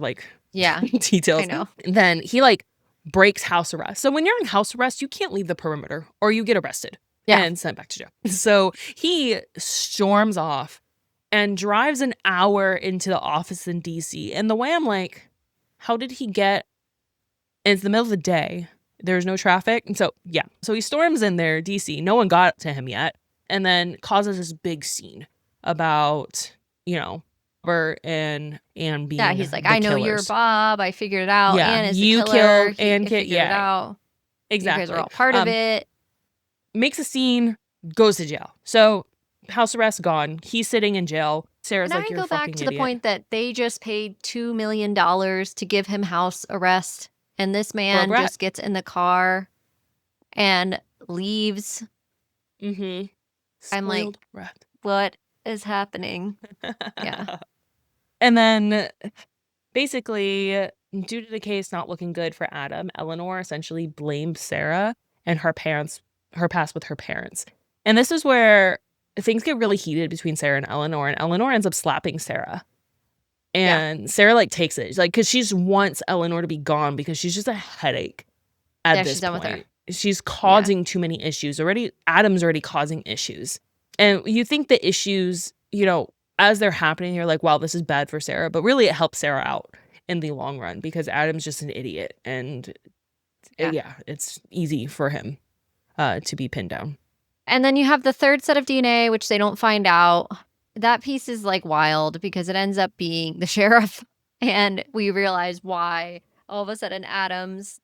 details. I know. Then he breaks house arrest. So when you're in house arrest, you can't leave the perimeter or you get arrested. Yeah. And sent back to jail. So he storms off and drives an hour into the office in DC. And the way I'm like, how did he get? And it's the middle of the day. There's no traffic. And so, yeah. So he storms in there, DC. No one got to him yet. And then causes this big scene about, Robert and Anne being he's like, I know killers. You're Bob. I figured it out. Yeah. Anne is you the killer. killed Anne. Figured it out. Exactly. You guys are all part of it. Makes a scene, goes to jail. So house arrest gone. He's sitting in jail. Sarah's and like, you're I go back to the point that they just paid $2 million to give him house arrest. And this man just gets in the car and leaves. Mm-hmm. I'm like, what is happening? Yeah. And then basically, due to the case not looking good for Adam, Eleanor essentially blamed Sarah and her past with her parents. And this is where things get really heated between Sarah and Eleanor ends up slapping Sarah. And Sarah takes it because she just wants Eleanor to be gone because she's just a headache at this she's done point. With her. She's causing too many issues already. Adam's already causing issues. And you think the issues, as they're happening, you're like, wow, this is bad for Sarah. But really it helps Sarah out in the long run because Adam's just an idiot. And it's easy for him to be pinned down. And then you have the third set of DNA, which they don't find out. that piece is like wild because it ends up being the sheriff, and we realize why all of a sudden Adam's,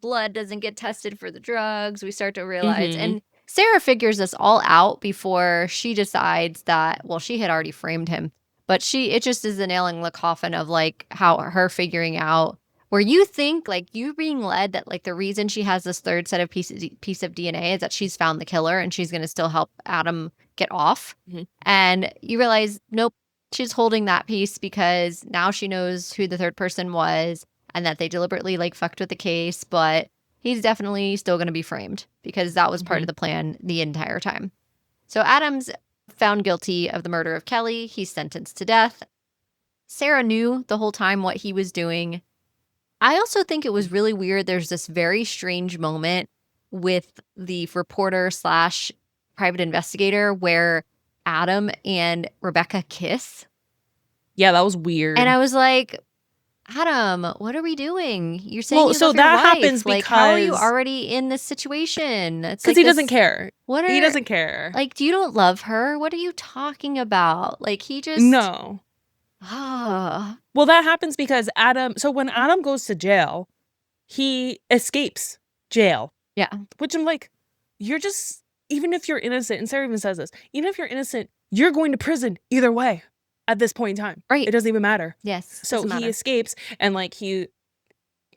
blood doesn't get tested for the drugs. We start to realize, and Sarah figures this all out before she decides that, well, she had already framed him, but it just is the nail in the coffin of like how her figuring out where you think like you being led that like the reason she has this third set of piece of DNA is that she's found the killer and she's going to still help Adam get off. And you realize, nope, she's holding that piece because now she knows who the third person was and that they deliberately like fucked with the case, but he's definitely still going to be framed because that was part of the plan the entire time. So Adam's found guilty of the murder of Kelly. He's sentenced to death. Sarah knew the whole time what he was doing. I also think it was really weird. There's this very strange moment with the reporter / private investigator where Adam and Rebecca kiss. Yeah, that was weird. And I was like, Adam, what are we doing? You're saying you love your wife. Happens like, because how are you already in this situation? It's because like he doesn't care. He doesn't care. Like, you don't love her? What are you talking about? Like, he just no. Well, that happens because Adam. So when Adam goes to jail, he escapes jail. Yeah, which I'm like, you're just, even if you're innocent, and Sarah even says this, even if you're innocent, you're going to prison either way at this point in time. Right. It doesn't even matter. Yes. So he escapes and like he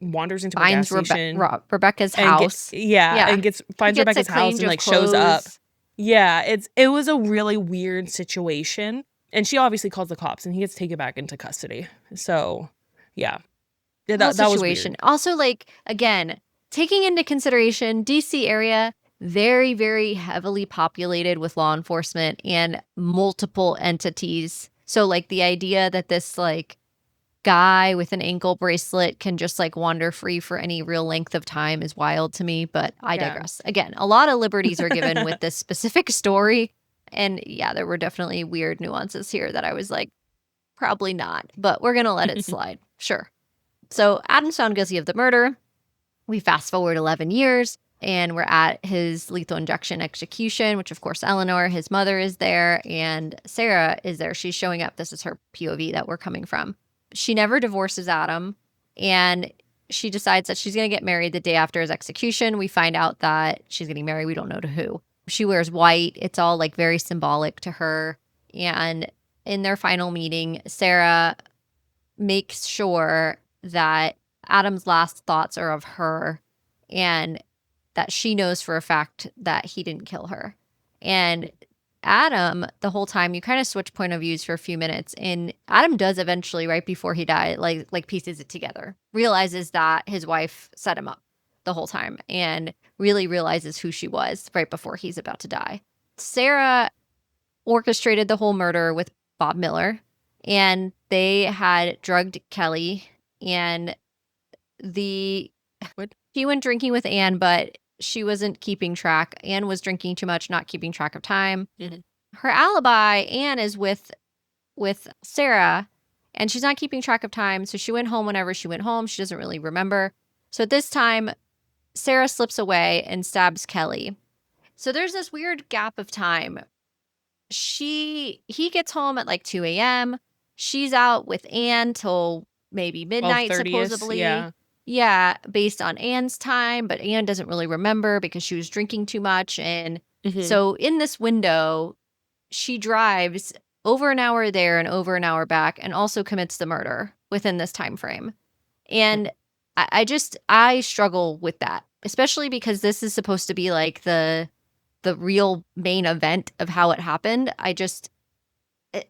wanders into a gas station. Rebecca's house. And finds Rebecca's house and like shows up. Yeah, it was a really weird situation. And she obviously calls the cops and he gets taken back into custody. So, yeah. That was weird. Also, like, again, taking into consideration DC area, very, very heavily populated with law enforcement and multiple entities. So, like, the idea that this, like, guy with an ankle bracelet can just, like, wander free for any real length of time is wild to me. But I digress. Again, a lot of liberties are given with this specific story. And yeah, there were definitely weird nuances here that I was like, probably not. But we're going to let it slide. Sure. So Adam's found guilty of the murder. We fast forward 11 years and we're at his lethal injection execution, which of course, Eleanor, his mother, is there and Sarah is there. She's showing up. This is her POV that we're coming from. She never divorces Adam and she decides that she's going to get married the day after his execution. We find out that she's getting married. We don't know to who. She wears white. It's all like very symbolic to her. And in their final meeting, Sarah makes sure that Adam's last thoughts are of her and that she knows for a fact that he didn't kill her. And Adam, the whole time, you kind of switch point of views for a few minutes. And Adam does eventually, right before he died, like pieces it together, realizes that his wife set him up the whole time and really realizes who she was right before he's about to die. Sarah orchestrated the whole murder with Bob Miller, and they had drugged Kelly, and he went drinking with Anne, but she wasn't keeping track. Anne was drinking too much, not keeping track of time. Her alibi, Anne, is with Sarah, and she's not keeping track of time, so she went home whenever she went home. She doesn't really remember. So at this time, Sarah slips away and stabs Kelly. So there's this weird gap of time. He gets home at like 2 a.m. She's out with Anne till maybe midnight, supposedly. Yeah, based on Anne's time, but Anne doesn't really remember because she was drinking too much. And so in this window, she drives over an hour there and over an hour back and also commits the murder within this time frame. And I struggle with that, especially because this is supposed to be like the real main event of how it happened.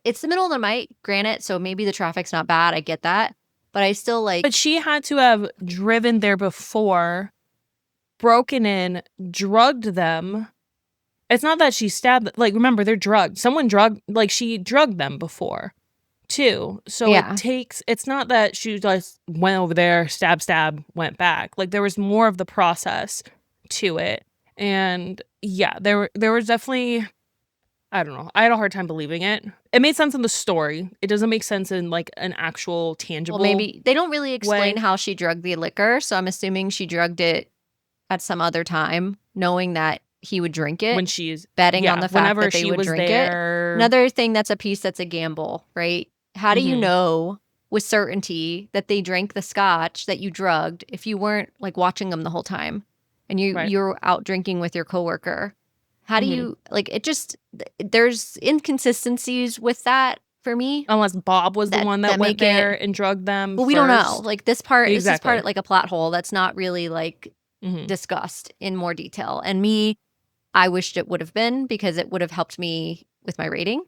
It's the middle of the night, granted, so maybe the traffic's not bad. I get that. But I still like... But she had to have driven there before, broken in, drugged them. It's not that she stabbed... Like, remember, they're drugged. Someone drugged... Like, she drugged them before, too. So it takes... It's not that she just went over there, stab, went back. Like, there was more of the process to it. And, yeah, there was definitely... I don't know. I had a hard time believing it. It made sense in the story. It doesn't make sense in like an actual tangible Well, maybe they don't really explain how she drugged the liquor, so I'm assuming she drugged it at some other time, knowing that he would drink it. When she's betting on the fact that they she would was drink there. it. Another thing that's a piece that's a gamble, right? How do you know with certainty that they drank the scotch that you drugged if you weren't like watching them the whole time and you're out drinking with your coworker? How do you like it? Just there's inconsistencies with that for me. Unless Bob was the one that went there and drugged them. Well, we don't know. Like this is part of like a plot hole that's not really like discussed in more detail. And I wished it would have been, because it would have helped me with my rating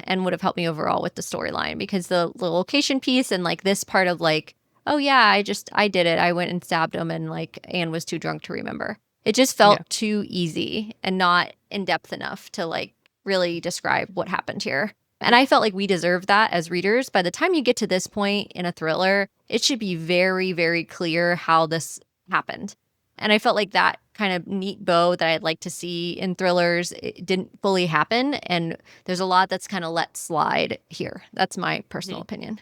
and would have helped me overall with the storyline, because the location piece and like this part of like, oh yeah, I did it. I went and stabbed him and like Anne was too drunk to remember. It just felt too easy and not in depth enough to like really describe what happened here. And I felt like we deserve that as readers. By the time you get to this point in a thriller, it should be very, very clear how this happened. And I felt like that kind of neat bow that I'd like to see in thrillers, it didn't fully happen. And there's a lot that's kind of let slide here. That's my personal opinion.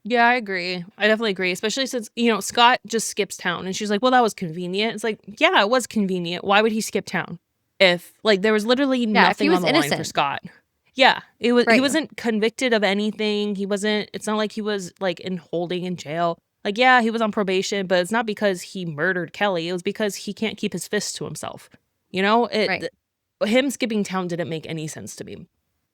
Yeah, I agree. I definitely agree, especially since, Scott just skips town. And she's like, well, that was convenient. It's like, yeah, it was convenient. Why would he skip town? If, like, there was literally nothing on the line for Scott. Yeah, it was. He wasn't convicted of anything. It's not like he was, like, in holding in jail. Like, yeah, he was on probation, but it's not because he murdered Kelly. It was because he can't keep his fists to himself. Him skipping town didn't make any sense to me.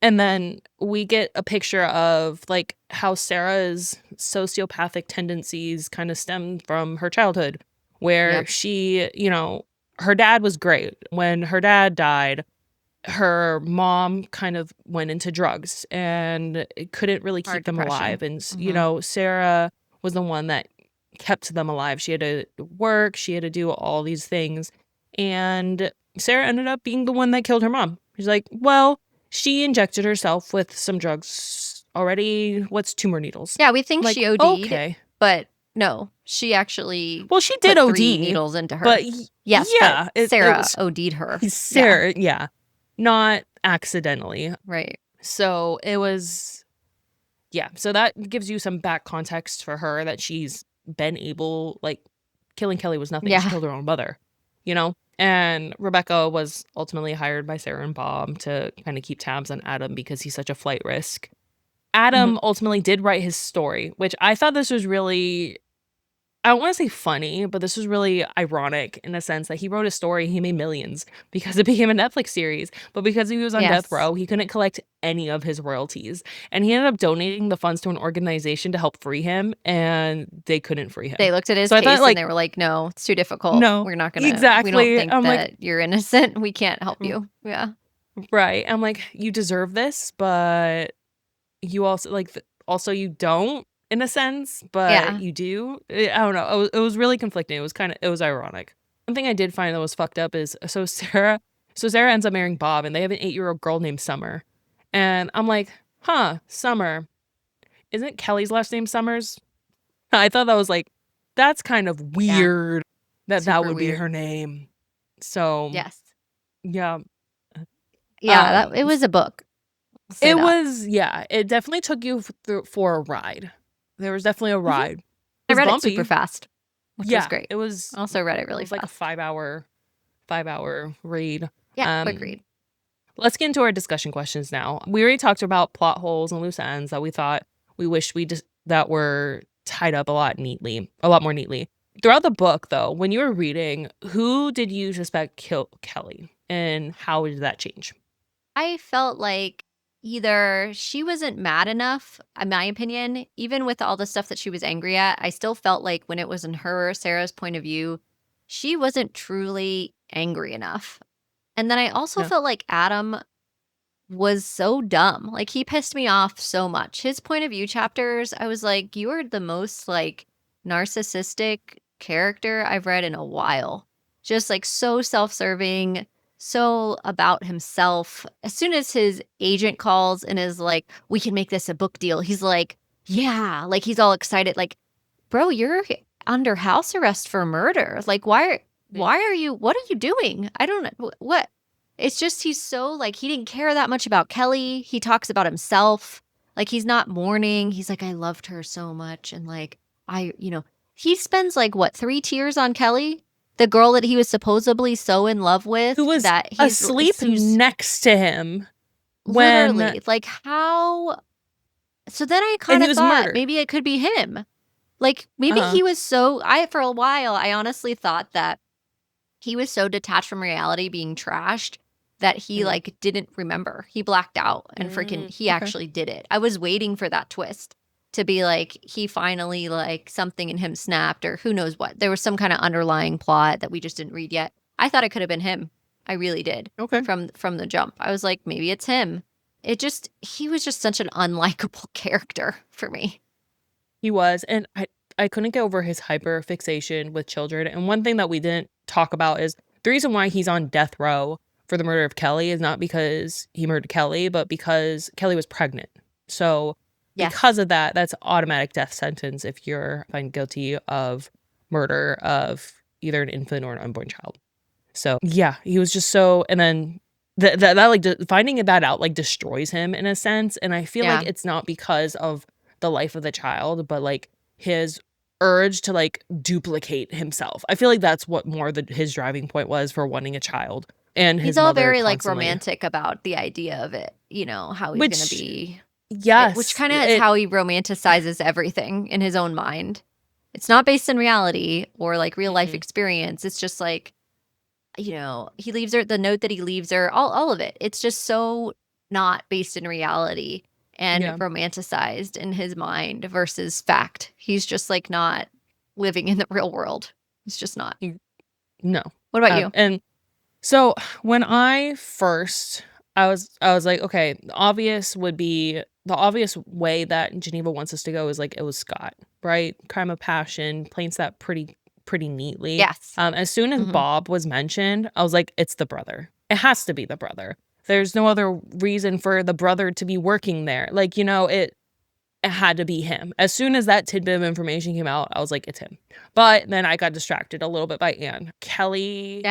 And then we get a picture of like how Sarah's sociopathic tendencies kind of stem from her childhood, where she, her dad was great. When her dad died, her mom kind of went into drugs and couldn't really keep them alive. And, Sarah was the one that kept them alive. She had to work. She had to do all these things. And Sarah ended up being the one that killed her mom. She's like, well, she injected herself with some drugs already. What's tumor needles? Yeah, we think she OD'd, but no, she actually she did put OD 3 needles into her. But yes, yeah, but Sarah OD'd her. Sarah, yeah, not accidentally. Right. So it was, so that gives you some back context for her that she's been able, like, killing Kelly was nothing. She killed her own mother, And Rebecca was ultimately hired by Sarah and Bob to kind of keep tabs on Adam because he's such a flight risk. Adam ultimately did write his story, which I thought this was really, I don't want to say funny, but this was really ironic in a sense that he wrote a story, he made millions because it became a Netflix series. But because he was on death row, he couldn't collect any of his royalties. And he ended up donating the funds to an organization to help free him, and they couldn't free him. They looked at his case and they were like, no, it's too difficult. No, we're not going to. Exactly. We don't think that you're innocent. We can't help you. Yeah. Right. I'm like, you deserve this, but you also, also you don't. In a sense, but you do. I don't know. It was really conflicting. It was ironic. One thing I did find that was fucked up is, Sarah ends up marrying Bob, and they have an 8-year-old girl named Summer. And I'm like, Summer. Isn't Kelly's last name Summers? I thought that was like, that's kind of weird that would be her name. So. Yes. Yeah. Yeah, it was a book. It was, it definitely took you for a ride. There was definitely a ride. I read it super fast, which was great. It was. Also read it really fast. Like a 5-hour read. Yeah, quick read. Let's get into our discussion questions now. We already talked about plot holes and loose ends that we thought we wished that were tied up a lot more neatly. Throughout the book, though, when you were reading, who did you suspect killed Kelly, and how did that change? I felt like either she wasn't mad enough, in my opinion, even with all the stuff that she was angry at, I still felt like when it was in Sarah's point of view, she wasn't truly angry enough. And then I also felt like Adam was so dumb. Like, he pissed me off so much. His point of view chapters, I was like, you are the most like narcissistic character I've read in a while. Just like so self-serving, so about himself. As soon as his agent calls and is like, we can make this a book deal, he's like, yeah, like he's all excited. Like, bro, you're under house arrest for murder. Like, what are you doing? I don't know. What? It's just, he's so like, he didn't care that much about Kelly. He talks about himself. Like, he's not mourning. He's like, I loved her so much. And like, he spends like 3 tears on Kelly. the girl that he was supposedly so in love with who was that he's asleep next to him when literally, like, how? So then I and kind he of was thought murdered. maybe it could be him. Like, maybe he was for a while, I honestly thought that he was so detached from reality being trashed that he, like, didn't remember. He blacked out and freaking he Okay. actually did it. I was waiting for that twist to be like, he finally, like, something in him snapped or who knows what. There was some kind of underlying plot that we just didn't read yet. I thought it could have been him. I really did. Okay. From the jump. I was like, maybe it's him. He was just such an unlikable character for me. He was, and I couldn't get over his hyper fixation with children. And one thing that we didn't talk about is the reason why he's on death row for the murder of Kelly is not because he murdered Kelly, but because Kelly was pregnant. So because of that, that's automatic death sentence if you're found guilty of murder of either an infant or an unborn child. So yeah, he was just so, and then that like finding that out like destroys him in a sense. And I feel like it's not because of the life of the child, but like his urge to like duplicate himself. I feel like that's what more his driving point was for wanting a child. And his he's all mother very like constantly romantic about the idea of it, you know, how he's gonna be. Yes. Which kind of is how he romanticizes everything in his own mind. It's not based in reality or like real life experience. It's just like, you know, he leaves her, the note that he leaves her, all of it. It's just so not based in reality and romanticized in his mind versus fact. He's just like not living in the real world. He's just not. No. What about you? And so when I was like, okay, the obvious way that Geneva wants us to go is like it was Scott, right? Crime of passion, paints that pretty neatly. Yes. As soon as Bob was mentioned, I was like, it's the brother. It has to be the brother. There's no other reason for the brother to be working there. Like, you know, it had to be him. As soon as that tidbit of information came out, I was like, it's him. But then I got distracted a little bit by Anne. Kelly,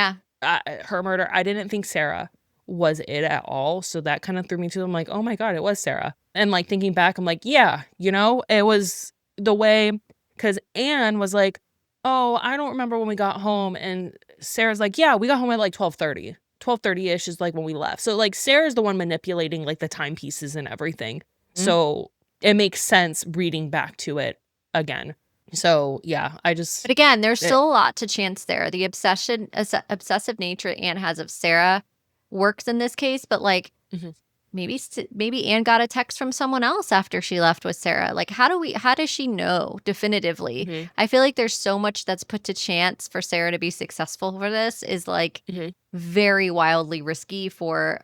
her murder, I didn't think Sarah was it at all. So that kind of threw me to, I'm like, oh my God, it was Sarah. And like thinking back, I'm like, yeah, you know, it was the way, because Anne was like, oh, I don't remember when we got home. And Sarah's like, yeah, we got home at like 12:30. 12:30-ish is like when we left. So like Sarah's the one manipulating like the timepieces and everything. So it makes sense reading back to it again. So yeah, But again, there's still a lot to chance there. The obsessive nature Anne has of Sarah works in this case, but like maybe Anne got a text from someone else after she left with Sarah. Like how does she know definitively? I feel like there's so much that's put to chance for Sarah to be successful for this is like very wildly risky for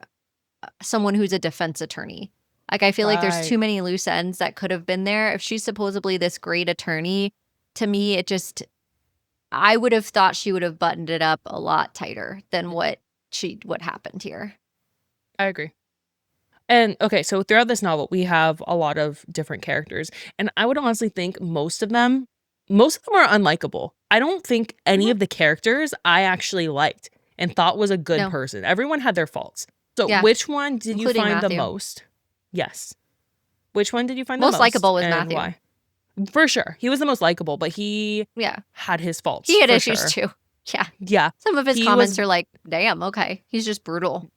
someone who's a defense attorney. Like, I feel like there's too many loose ends that could have been there. If she's supposedly this great attorney, to me, I would have thought she would have buttoned it up a lot tighter than what happened here. I agree. And okay, so throughout this novel, we have a lot of different characters. And I would honestly think most of them are unlikable. I don't think any of the characters I actually liked and thought was a good person. Everyone had their faults. So which one did you find the most? Yes. Which one did you find the most likable was and Matthew. Why? For sure. He was the most likable, but he had his faults. He had issues too. Yeah. Yeah. Some of his comments are like, damn, okay. He's just brutal.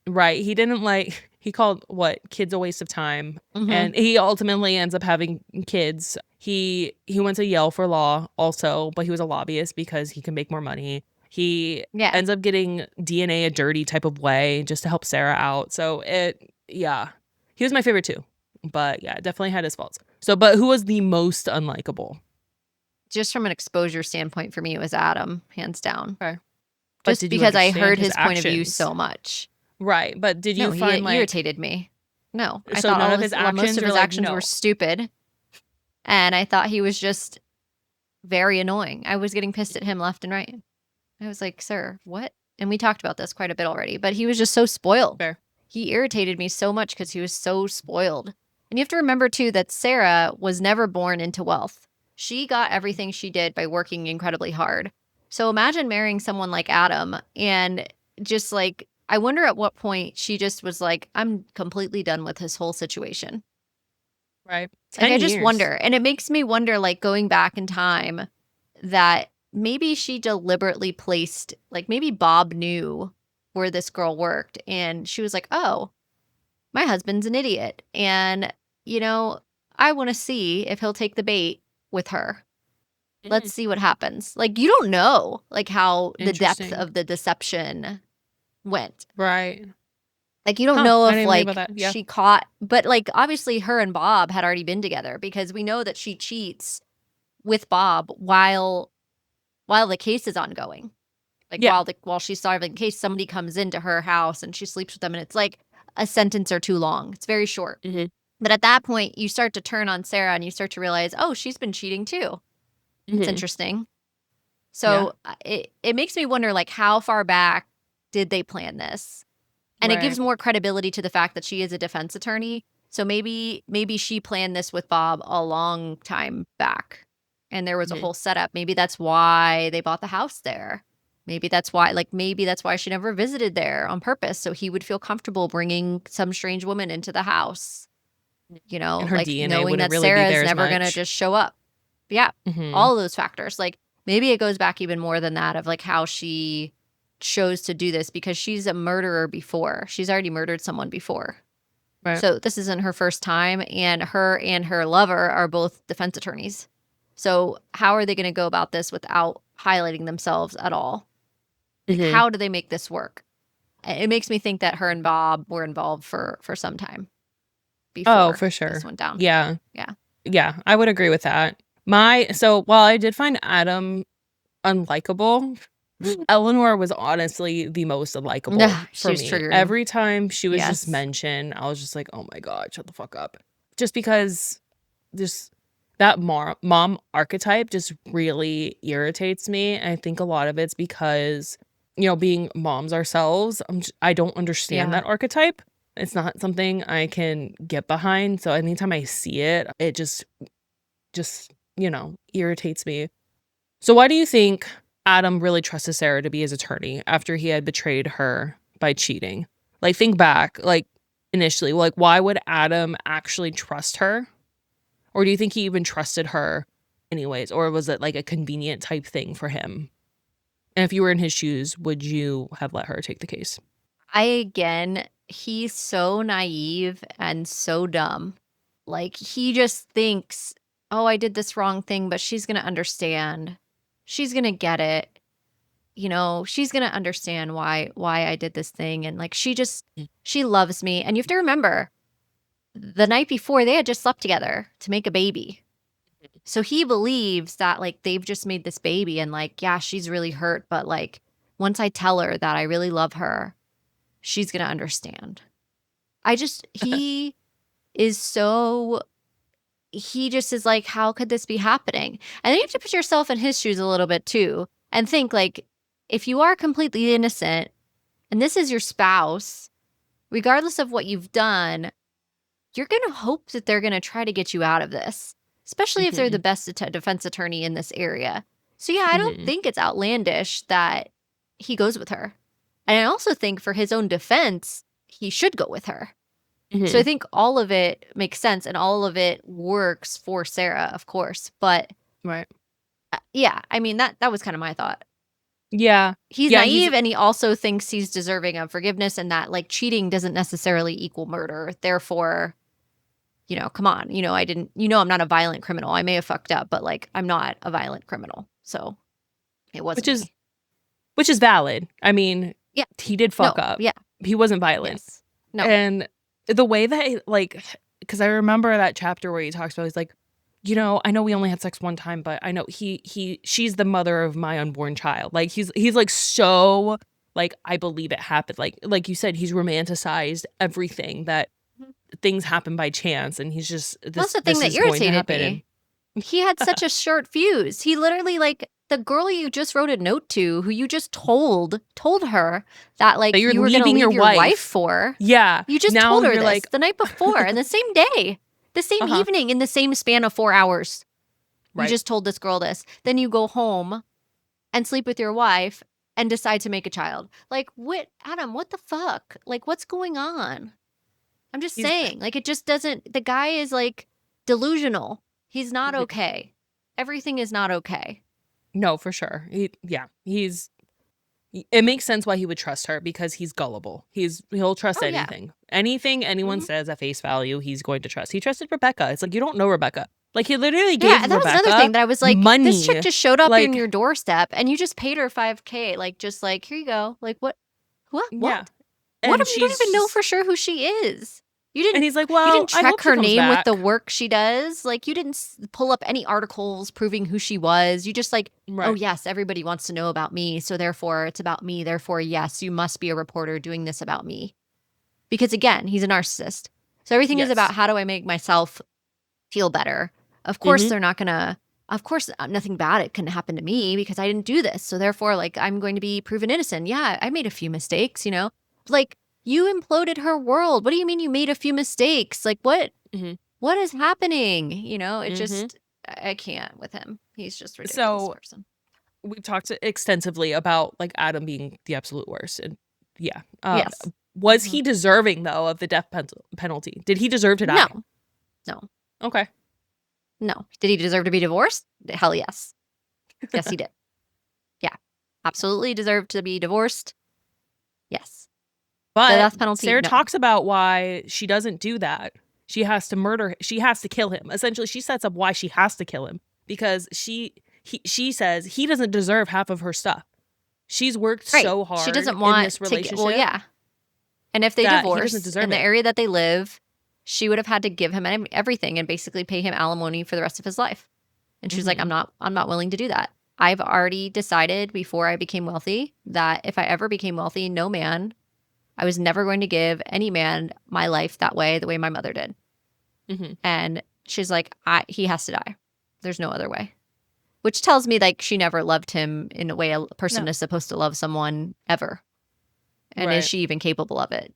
Right. He didn't he called kids a waste of time. And he ultimately ends up having kids. He went to Yale for law also, but he was a lobbyist because he can make more money. He ends up getting DNA a dirty type of way just to help Sarah out. So he was my favorite too. But yeah, definitely had his faults. So, but who was the most unlikable? Just from an exposure standpoint for me, it was Adam, hands down. Okay. Just because I heard his point of view so much. Right. But did you find he irritated me. No. I so thought none of his actions most of his actions were stupid. And I thought he was just very annoying. I was getting pissed at him left and right. I was like, sir, what? And we talked about this quite a bit already, but he was just so spoiled. Fair. He irritated me so much because he was so spoiled. And you have to remember, too, that Sarah was never born into wealth. She got everything she did by working incredibly hard. So imagine marrying someone like Adam and just like, I wonder at what point she just was like, I'm completely done with this whole situation. Right. Like, I just wonder. And it makes me wonder, like, going back in time, that maybe she deliberately placed, like, maybe Bob knew where this girl worked, and she was like, oh, my husband's an idiot, and, I want to see if he'll take the bait with her. Let's see what happens. Like, you don't know, like, how the depth of the deception went. Right. Like, you don't know I if, didn't think about like, that. Yeah. she caught, but, like, obviously her and Bob had already been together, because we know that she cheats with Bob while the case is ongoing. Like, Yeah. while she's solving the case, somebody comes into her house and she sleeps with them, and it's like a sentence or two long. It's very short. But at that point, you start to turn on Sarah and you start to realize, oh, she's been cheating too. It's interesting. So it makes me wonder, like, how far back did they plan this? And it gives more credibility to the fact that she is a defense attorney. So maybe she planned this with Bob a long time back, and there was a whole setup. Maybe that's why they bought the house there. Maybe that's why she never visited there on purpose, so he would feel comfortable bringing some strange woman into the house. And her like, DNA knowing wouldn't that really be Sarah's there as never gonna much. just show up. Yeah, all of those factors. Like, maybe it goes back even more than that, of like how she chose to do this, because she's a murderer before. She's already murdered someone before. Right. So this isn't her first time, and her lover are both defense attorneys. So how are they going to go about this without highlighting themselves at all? Like, how do they make this work? It makes me think that her and Bob were involved for some time before for sure. this went down. Yeah. Yeah. Yeah, I would agree with that. So while I did find Adam unlikable, Eleanor was honestly the most unlikable for me. Triggering. Every time she was just mentioned, I was just like, oh my God, shut the fuck up. Just because that mom archetype just really irritates me. And I think a lot of it's because, being moms ourselves, I don't understand that archetype. It's not something I can get behind. So anytime I see it, it just irritates me. So why do you think Adam really trusted Sarah to be his attorney after he had betrayed her by cheating? Like, think back, like, initially, like, why would Adam actually trust her? Or do you think he even trusted her anyways? Or was it like a convenient type thing for him? And if you were in his shoes, would you have let her take the case? He's so naive and so dumb. Like, he just thinks, oh, I did this wrong thing, but she's going to understand. She's going to get it. She's going to understand why I did this thing. And, like, she loves me. And you have to remember, the night before, they had just slept together to make a baby. So he believes that, like, they've just made this baby, and, like, yeah, she's really hurt, but, like, once I tell her that I really love her, she's going to understand. He just is like, how could this be happening? And then you have to put yourself in his shoes a little bit too, and think, like, if you are completely innocent and this is your spouse, regardless of what you've done, you're going to hope that they're going to try to get you out of this, especially if they're the best defense attorney in this area. So yeah, I don't think it's outlandish that he goes with her. And I also think, for his own defense, he should go with her. So I think all of it makes sense, and all of it works for Sarah, of course. But yeah, I mean, that was kind of my thought. Yeah. He's naive, and he also thinks he's deserving of forgiveness, and that, like, cheating doesn't necessarily equal murder. Therefore, come on, I'm not a violent criminal. I may have fucked up, but, like, I'm not a violent criminal. So it wasn't Which is valid. I mean, yeah, he did fuck up. Yeah. He wasn't violent. Yes. No. And the way that, like, because I remember that chapter where he talks about, he's like, I know we only had sex one time, but I know she's the mother of my unborn child. Like, he's like, so, like, I believe it happened. Like you said, he's romanticized everything, that things happen by chance, and he's just, that's the thing that irritated me. He had such a short fuse. He literally, like, the girl you just wrote a note to, who you just told her that, like, you were going to leave your wife for. Yeah. You just told her this, like, the night before, and the same day, the same evening, in the same span of 4 hours. You just told this girl this. Then you go home and sleep with your wife and decide to make a child. Like, what, Adam, what the fuck? Like, what's going on? I'm just saying, like, it just doesn't, the guy is, like, delusional. He's not okay. Everything is not okay. No, for sure. It makes sense why he would trust her, because he's gullible. He'll trust Oh yeah. anything. Anything anyone Mhm. says at face value, he's going to trust. He trusted Rebecca. It's like, you don't know Rebecca. Like, he literally Yeah, gave and that was another thing Rebecca that I was like, this chick money. just showed up in Like, your doorstep and you just paid her $5K. Like, just like, here you go. Like, what? What? yeah. What? What? And You don't she's even know for just, sure who she is. You and didn't. he's like, You well, didn't I hope track she her comes name with the back. work she does. Like, you didn't pull up any articles proving who she was. You just like, oh Right. yes, everybody wants to know about me, so therefore it's about me. Therefore, yes, you must be a reporter doing this about me. Because again, he's a narcissist. So everything is about Yes. how do I make myself feel better. Of course, Mm-hmm. they're not gonna. Of course, nothing bad it can happen to me because I didn't do this. So therefore, like I'm going to be proven innocent. Yeah, I made a few mistakes. Like you imploded her world. What do you mean you made a few mistakes? Like what? Mm-hmm. What is happening? It Mm-hmm. just I can't with him. He's just a ridiculous So person. we've talked extensively about like Adam being the absolute worst, and yeah, Yes. was Mhm. he deserving though of the death penalty? Did he deserve to die? No. No. Okay. No. Did he deserve to be divorced? Hell yes. Yes, he did. Yeah. Absolutely deserved to be divorced. Yes. The But death penalty, Sarah no. talks about why she doesn't do that. She has to murder. She has to kill him. Essentially, she sets up why she has to kill him, because she says he doesn't deserve half of her stuff. She's worked Right. so She hard doesn't in want this to get, well, relationship yeah. And if they that he doesn't divorce in deserve the it. area that they live, she would have had to give him everything and basically pay him alimony for the rest of his life. And she's like, Mm-hmm. I'm not willing to do that. I've already decided before I became wealthy that if I ever became wealthy, no man, I was never going to give any man my life that way, the way my mother did. Mm-hmm. And she's like, he has to die. There's no other way. Which tells me like she never loved him in a way a person No. is supposed to love someone ever. And is Right. she even capable of it?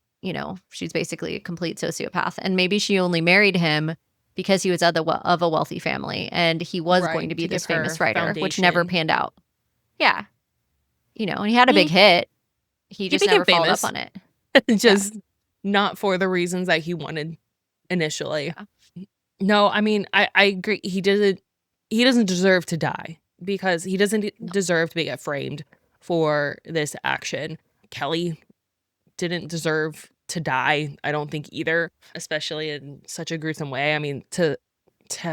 She's basically a complete sociopath. And maybe she only married him because he was of a wealthy family and he was going Right. to be To give this her famous writer, which never foundation. panned out. Yeah. And he had a big He hit. He he just became never followed up famous, on it. Yeah. just not for the reasons that he wanted initially. Yeah. No, I mean, I agree. He doesn't deserve to die, because he doesn't No. deserve to get framed for this action. Kelly didn't deserve to die, I don't think either, especially in such a gruesome way. I mean,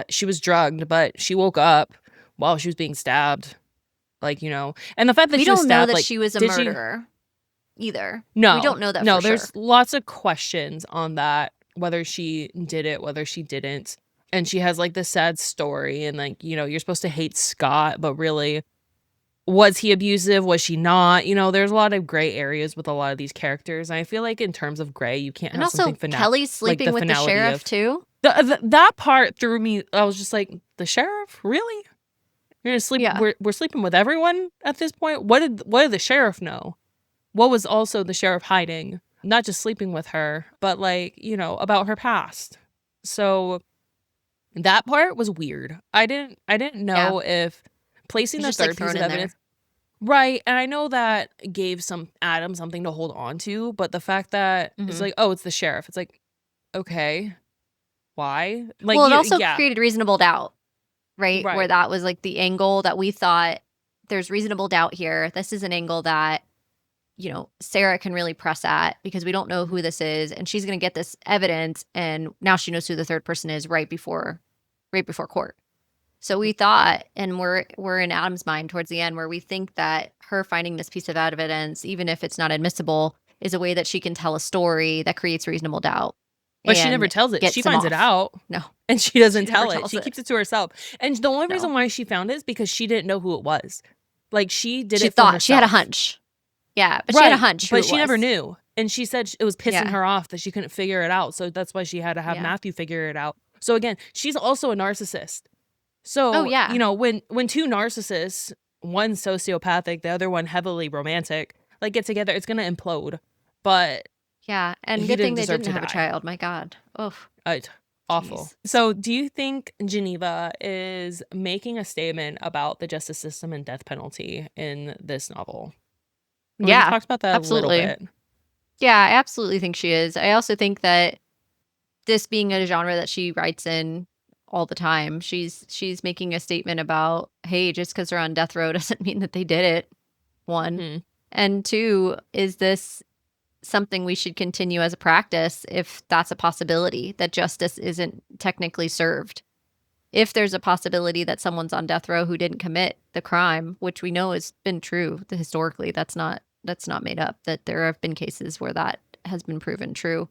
she was drugged, but she woke up while she was being stabbed. Like, and the fact that We she was don't know stabbed, that like, she was a did she? murderer either. We No, don't know that no, for sure. there's lots of questions on that, whether she did it, whether she didn't. And she has like this sad story, and like, you're supposed to hate Scott, but really, was he abusive? Was she not? There's a lot of gray areas with a lot of these characters. And I feel like in terms of gray, you can't And have something also, Kelly's like sleeping the with the finality sheriff of too. that part threw me. I was just like, the sheriff? Really? You're gonna sleep? Yeah. We're sleeping with everyone at this point? What did the sheriff know? What was also the sheriff hiding? Not just sleeping with her, but like, about her past. So that part was weird. I didn't Yeah. know if placing It's the just like third piece thrown of in evidence. there. Right, and I know that gave Adam something to hold on to, but the fact that it's Hmm. like, oh, it's the sheriff. It's like, okay, why? Like, Well, it also yeah, created reasonable doubt, right? Where right. that was like the angle that we thought there's reasonable doubt here. This is an angle that, Sarah can really press at because we don't know who this is. And she's going to get this evidence. And now she knows who the third person is right before court. So we thought, and we're in Adam's mind towards the end where we think that her finding this piece of evidence, even if it's not admissible, is a way that she can tell a story that creates reasonable doubt But she never and tells it. She gets him finds it off. out. No, And she doesn't she never tell it. tells She it. keeps it to herself. And the only No. reason why she found it is because she didn't know who it was. Like, she did She it for thought she had a herself. hunch. Yeah, but she had a Right, hunch who but it she never was. knew. And she said it was pissing Yeah. her off that she couldn't figure it out. So that's why she had to have Yeah. Matthew figure it out. So again, she's also a narcissist. Oh, So, yeah. when two narcissists, one sociopathic, the other one heavily romantic, like get together, it's gonna implode. But Yeah, and he good thing didn't they deserve didn't to have a die. child. My God. Oh, It's awful. jeez. So, do you think Geneva is making a statement about the justice system and death penalty in this novel? We've Yeah, talked about that a little absolutely. bit. Yeah, I absolutely think she is. I also think that this being a genre that she writes in all the time. She's making a statement about, hey, just because they're on death row doesn't mean that they did it. One. And two, is this something we should continue as a practice if that's a possibility that justice isn't technically served? If there's a possibility that someone's on death row who didn't commit the crime, which we know has been true historically, that's not made up, that there have been cases where that has been proven true.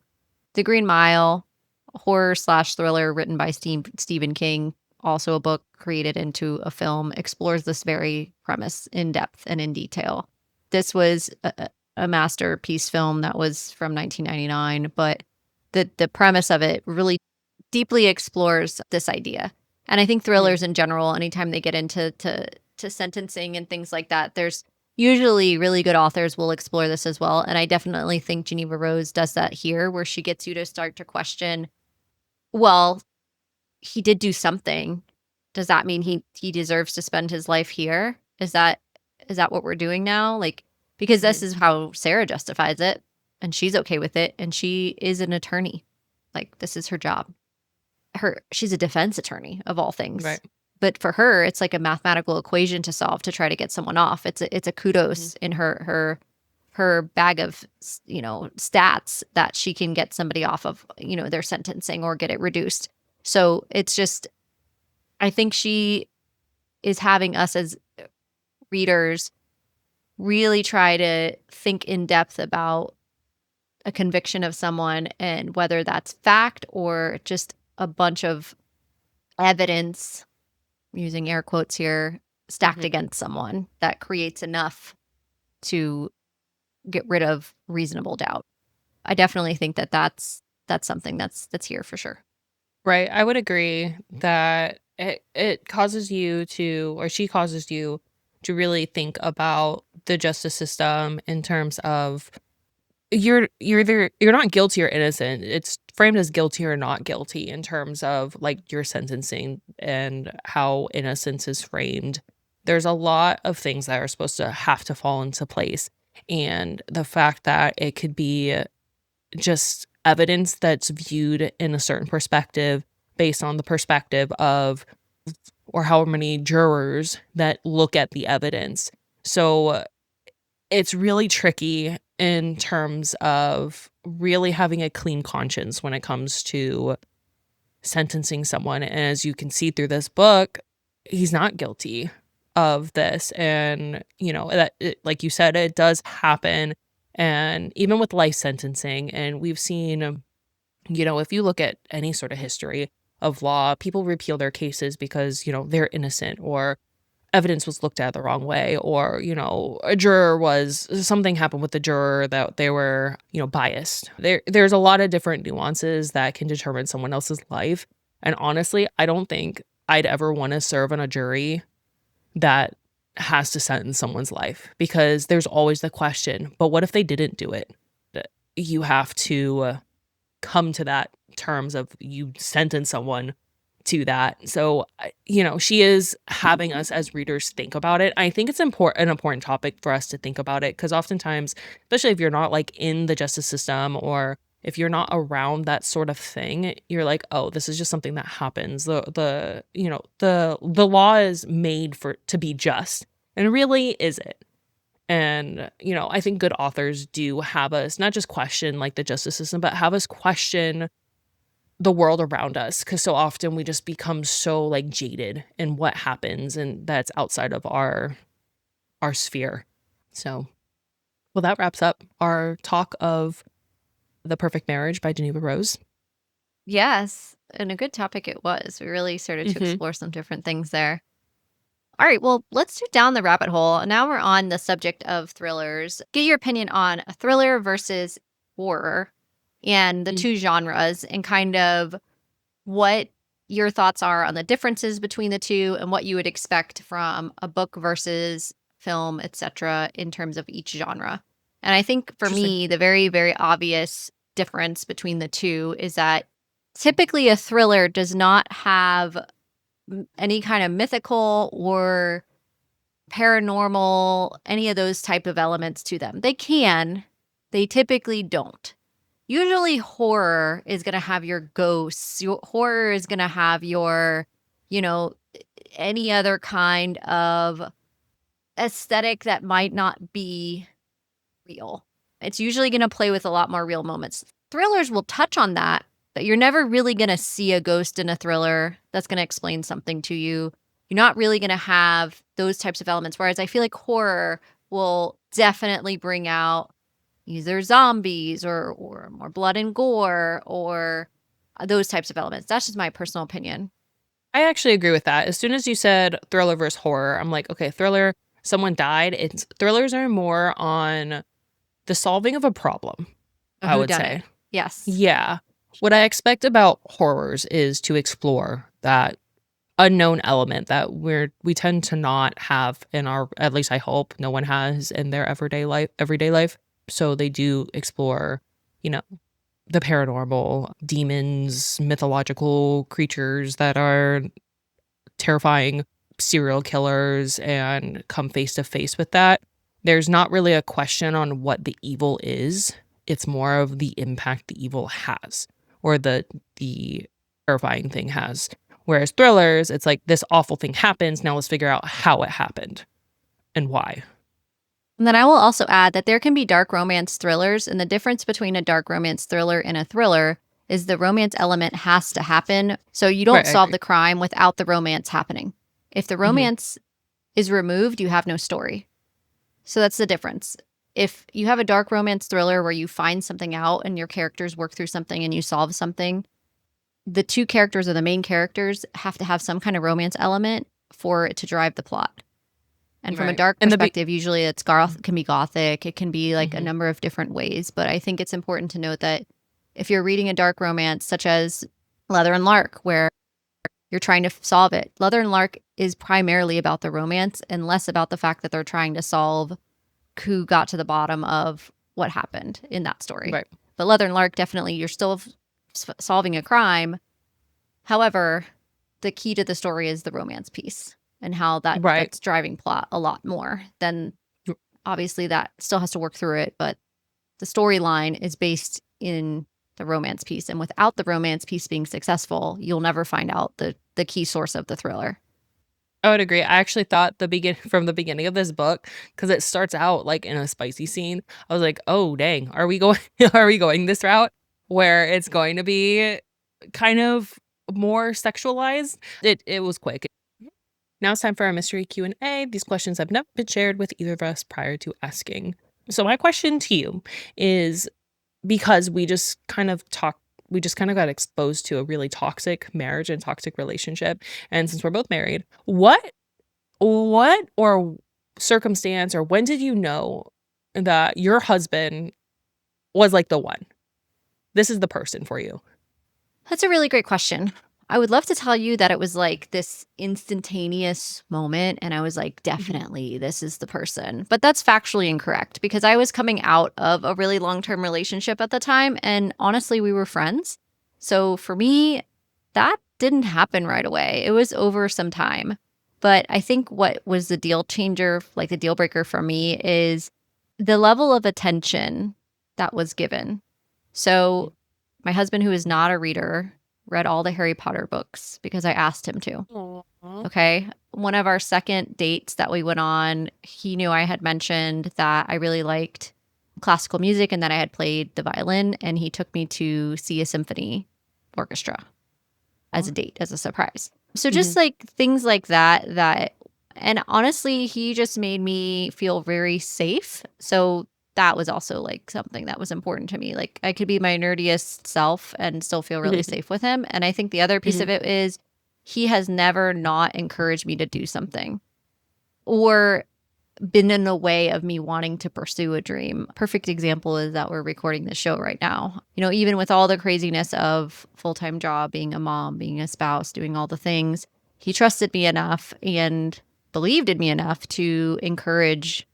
The Green Mile, horror/thriller written by Stephen King, also a book created into a film, explores this very premise in depth and in detail. This was a masterpiece film that was from 1999, but the premise of it really deeply explores this idea. And I think thrillers in general, anytime they get into sentencing and things like that, there's usually really good authors will explore this as well. And I definitely think Geneva Rose does that here, where she gets you to start to question, well, he did do something. Does that mean he deserves to spend his life here? Is that what we're doing now? Like, because this is how Sarah justifies it, and she's okay with it, and she is an attorney. Like, this is her job. She's a defense attorney of all things. Right. But for her, it's like a mathematical equation to solve to try to get someone off. It's a kudos in her bag of, stats that she can get somebody off of, their sentencing or get it reduced. So it's just, I think she is having us as readers really try to think in depth about a conviction of someone and whether that's fact or just a bunch of evidence, using air quotes here, stacked against someone that creates enough to get rid of reasonable doubt. I definitely think that that's something that's here for sure. Right. I would agree that it causes you to, or she causes you to really think about the justice system in terms of you're not guilty or innocent. It's framed as guilty or not guilty in terms of like your sentencing and how innocence is framed. There's a lot of things that are supposed to have to fall into place. And the fact that it could be just evidence that's viewed in a certain perspective based on the perspective of or however many jurors that look at the evidence. So it's really tricky in terms of really having a clean conscience when it comes to sentencing someone. And as you can see through this book, he's not guilty of this. And, like you said, it does happen. And even with life sentencing, and we've seen, if you look at any sort of history of law, people repeal their cases because, they're innocent or evidence was looked at the wrong way, or, something happened with the juror that they were, biased. There's a lot of different nuances that can determine someone else's life. And honestly, I don't think I'd ever want to serve on a jury that has to sentence someone's life, because there's always the question, but what if they didn't do it? You have to come to that terms of you sentence someone to that. So, she is having us as readers think about it. I think it's an important topic for us to think about it, because oftentimes, especially if you're not like in the justice system or if you're not around that sort of thing, you're like, oh, this is just something that happens. The law is made to be just, and really is it? And, I think good authors do have us not just question like the justice system, but have us question the world around us, because so often we just become so like jaded in what happens, and that's outside of our sphere. So, well, that wraps up our talk of The Perfect Marriage by Jeneva Rose. Yes, and a good topic it was. We really started to explore some different things there. All right, well, let's do down the rabbit hole. Now we're on the subject of thrillers. Get your opinion on a thriller versus horror and the two genres, and kind of what your thoughts are on the differences between the two and what you would expect from a book versus film, etc., in terms of each genre. And I think for me, the very, very obvious difference between the two is that typically a thriller does not have any kind of mythical or paranormal, any of those type of elements to them. They typically don't. usually horror is going to have your ghosts. Horror is going to have your, any other kind of aesthetic that might not be real. It's usually going to play with a lot more real moments. Thrillers will touch on that, but you're never really going to see a ghost in a thriller that's going to explain something to you. You're not really going to have those types of elements. Whereas I feel like horror will definitely bring out either zombies or more blood and gore or those types of elements. That's just my personal opinion. I actually agree with that. As soon as you said thriller versus horror, I'm like, okay, thriller, someone died. Thrillers are more on the solving of a problem, I would say. Yes. Yeah. What I expect about horrors is to explore that unknown element that we tend to not have in our, at least I hope no one has in their everyday life. So they do explore, the paranormal, demons, mythological creatures that are terrifying, serial killers, and come face to face with that. There's not really a question on what the evil is. It's more of the impact the evil has, or the terrifying thing has. Whereas thrillers, it's like this awful thing happens. Now let's figure out how it happened and why. And then I will also add that there can be dark romance thrillers, and the difference between a dark romance thriller and a thriller is the romance element has to happen. So you don't solve the crime without the romance happening. If the romance is removed, you have no story. So that's the difference. If you have a dark romance thriller where you find something out and your characters work through something and you solve something, the two characters or the main characters have to have some kind of romance element for it to drive the plot. And from a dark perspective, usually it can be gothic. It can be like a number of different ways. But I think it's important to note that if you're reading a dark romance such as Leather and Lark, where you're trying to solve it, Leather and Lark is primarily about the romance and less about the fact that they're trying to solve who got to the bottom of what happened in that story. Right. But Leather and Lark, definitely, you're still solving a crime. However, the key to the story is the romance piece and how that's driving plot a lot more. Then obviously that still has to work through it, but the storyline is based in the romance piece. And without the romance piece being successful, you'll never find out the key source of the thriller. I would agree. I actually thought from the beginning of this book, because it starts out like in a spicy scene, I was like, oh dang, are we going this route where it's going to be kind of more sexualized? It was quick. Now it's time for our mystery Q&A. These questions have never been shared with either of us prior to asking. So my question to you is, because we just kind of got exposed to a really toxic marriage and toxic relationship. And since we're both married, what or circumstance, or when did you know that your husband was like the one? This is the person for you. That's a really great question. I would love to tell you that it was like this instantaneous moment and I was like, definitely, this is the person. But that's factually incorrect because I was coming out of a really long-term relationship at the time. And honestly, we were friends. So for me, that didn't happen right away. It was over some time. But I think what was the deal changer, like the deal breaker for me, is the level of attention that was given. So my husband, who is not a reader, read all the Harry Potter books because I asked him to. Aww. Okay. One of our second dates that we went on, he knew I had mentioned that I really liked classical music and that I had played the violin, and he took me to see a symphony orchestra as a date, as a surprise. So just like things like that, and honestly, he just made me feel very safe. So that was also like something that was important to me. Like I could be my nerdiest self and still feel really safe with him. And I think the other piece of it is he has never not encouraged me to do something or been in the way of me wanting to pursue a dream. Perfect example is that we're recording this show right now. You know, even with all the craziness of full-time job, being a mom, being a spouse, doing all the things, he trusted me enough and believed in me enough to encourage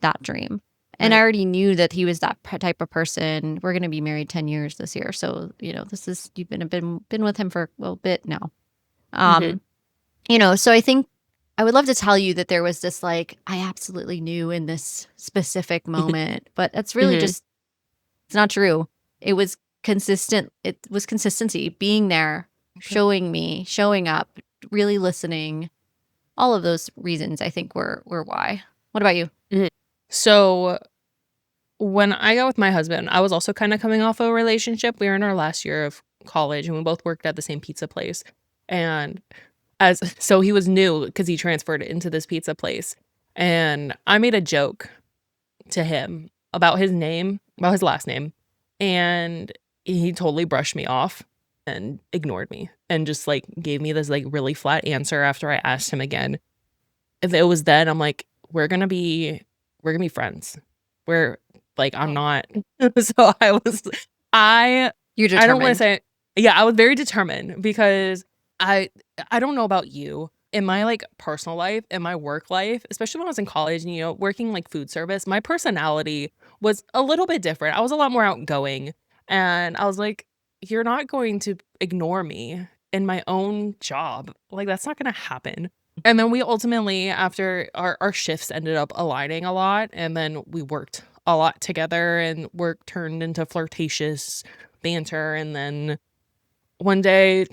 that dream. And I already knew that he was that type of person. We're going to be married 10 years this year. So, you know, you've been with him for a bit now. You know, so I think I would love to tell you that there was this, like, I absolutely knew in this specific moment, but that's really just, it's not true. It was consistent. It was consistency, being there, showing up, really listening. All of those reasons, I think, were why. What about you? So when I got with my husband, I was also kind of coming off a relationship. We were in our last year of college, and we both worked at the same pizza place. And so he was new because he transferred into this pizza place. And I made a joke to him about his last name. And he totally brushed me off and ignored me and just like gave me this like really flat answer after I asked him again. If it was then, I'm like, we're gonna be friends. We're like, I'm not. So You're I don't want to determined. say, yeah, I was very determined because I don't know about you. In my like personal life, in my work life, especially when I was in college and, you know, working like food service, my personality was a little bit different. I was a lot more outgoing. And I was like, you're not going to ignore me in my own job. Like, that's not going to happen. And then we ultimately, after our shifts ended up aligning a lot, and then we worked a lot together, and work turned into flirtatious banter. And then one day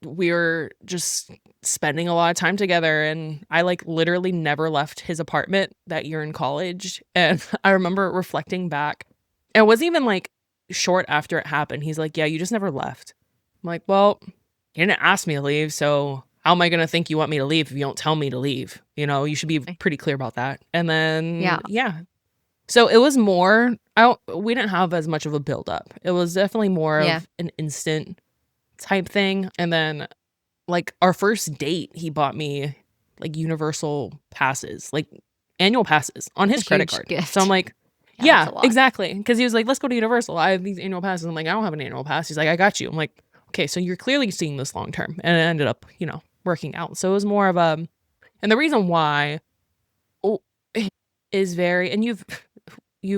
we were just spending a lot of time together, and I like literally never left his apartment that year in college. And I remember reflecting back. It wasn't even like short after it happened. He's like, yeah, you just never left. I'm like, well, you didn't ask me to leave, so how am I going to think you want me to leave if you don't tell me to leave? You know, you should be pretty clear about that. And then, yeah. So it was more, we didn't have as much of a build up. It was definitely more of an instant type thing. And then like our first date, he bought me like universal passes, like annual passes on his credit card. Gift. So I'm like, yeah, exactly. Because he was like, let's go to Universal. I have these annual passes. I'm like, I don't have an annual pass. He's like, I got you. I'm like, okay, so you're clearly seeing this long term. And it ended up, you know, working out. So it was more of a, and the reason why is very, and you've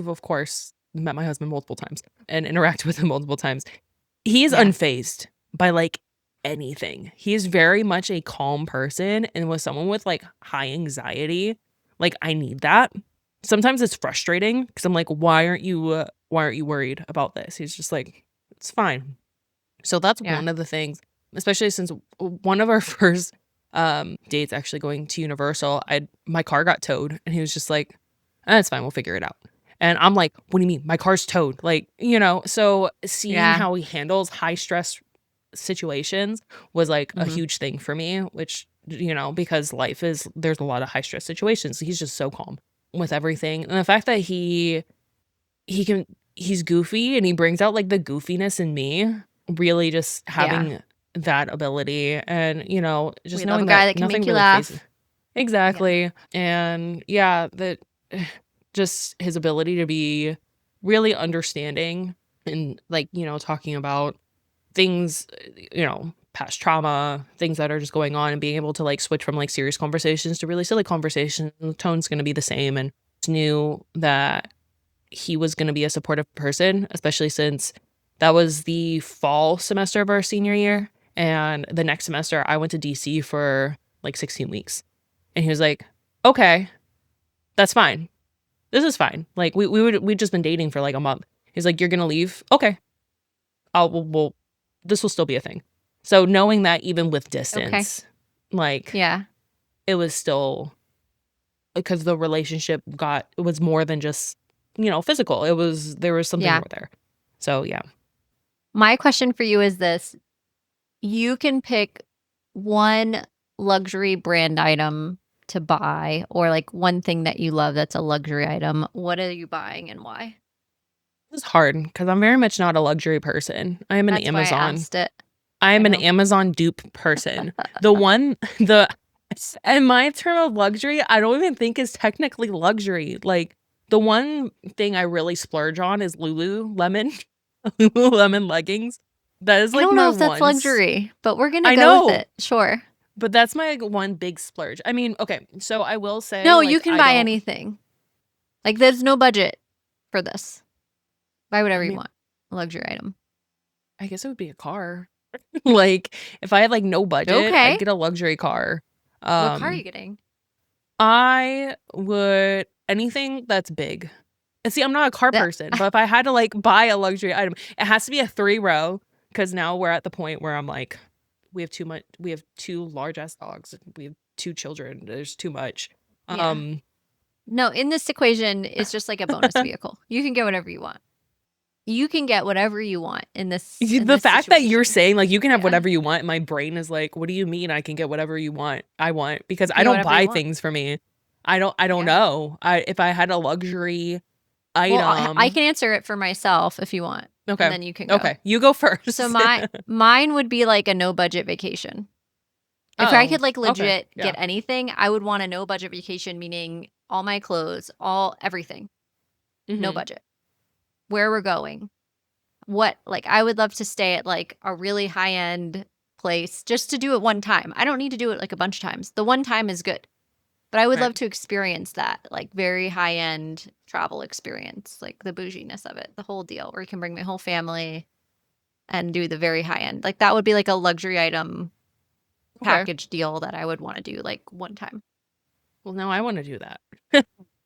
of course met my husband multiple times and interacted with him multiple times. He is unfazed by like anything. He is very much a calm person, and with someone with like high anxiety, like I need that. Sometimes it's frustrating because I'm like, why aren't you worried about this? He's just like, it's fine. So that's one of the things, especially since one of our first dates actually going to Universal, my car got towed, and he was just like, it's fine, we'll figure it out. And I'm like, what do you mean? My car's towed. Like, you know, so seeing how he handles high stress situations was like a huge thing for me, which, you know, because there's a lot of high stress situations. So he's just so calm with everything. And the fact that he's goofy, and he brings out like the goofiness in me, really just having that ability. And, you know, just knowing love a guy that can nothing make you really laugh. Exactly. And that just his ability to be really understanding and like, you know, talking about things, you know, past trauma, things that are just going on, and being able to like switch from like serious conversations to really silly conversations. The tone's going to be the same, and knew that he was going to be a supportive person, especially since that was the fall semester of our senior year. And the next semester I went to DC for like 16 weeks. And he was like, okay, that's fine. This is fine. Like we'd just been dating for like a month. He's like, you're going to leave? Okay. Well, this will still be a thing. So knowing that even with distance, like, it was still, because the relationship it was more than just, you know, physical. There was something more there. So, yeah. My question for you is this. You can pick one luxury brand item to buy, or like one thing that you love that's a luxury item. What are you buying and why? It's hard because I'm very much not a luxury person. I am an That's Amazon. Why I asked it. I am an Amazon dupe person. And my term of luxury, I don't even think is technically luxury. Like, the one thing I really splurge on is Lululemon leggings. That is like I don't my know if that's one. luxury, but we're gonna go with it. Sure. But that's my one big splurge. I mean, okay, so I will say, no, like, you can buy anything. Like, there's no budget for this. Buy whatever you want. A luxury item. I guess it would be a car. Like, if I had like no budget, I'd get a luxury car. What car are you getting? I would anything that's big. And see, I'm not a car person, but if I had to like buy a luxury item, it has to be a 3-row, because now we're at the point where I'm like, we have 2 large ass dogs. We have 2 children. There's too much. Yeah. No, in this equation, it's just like a bonus vehicle. You can get whatever you want. You can get whatever you want in this. The fact that you're saying like you can have whatever you want, my brain is like, what do you mean I can get whatever you want? I want, because I don't buy things for me. I don't know. If I had a luxury item. Well, I can answer it for myself if you want. Okay. And then you can go. Okay. You go first. So mine would be like a no budget vacation. If I could like legit get anything, I would want a no budget vacation, meaning all my clothes, everything. No budget. Where we're going. I would love to stay at like a really high end place just to do it one time. I don't need to do it like a bunch of times. The one time is good. But I would love to experience that, like very high end travel experience, like the bouginess of it, the whole deal, where you can bring my whole family and do the very high end. Like that would be like a luxury item package deal that I would want to do like one time. Well, now I want to do that.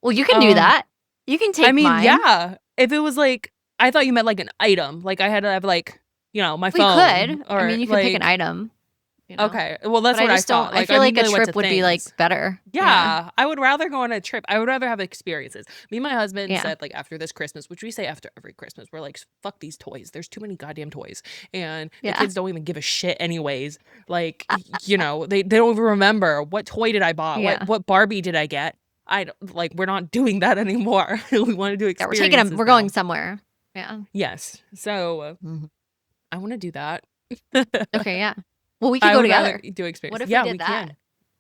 Well, you can do that. You can take mine. Yeah. If it was like, I thought you meant like an item. Like I had to have like, my phone. You could. I mean, you could pick an item. Okay. Well, that's what I thought. I feel like a trip would be like better. Yeah. I would rather go on a trip. I would rather have experiences. Me and my husband said like after this Christmas, which we say after every Christmas, we're like, fuck these toys. There's too many goddamn toys. And the kids don't even give a shit anyways. Like, they don't even remember what toy did I buy? What Barbie did I get? We're not doing that anymore. We want to do experiences. We're taking them. We're going somewhere. Yeah. Yes. So I want to do that. Okay. Yeah. Well, we could go together. Do experience. What if we did that? Can.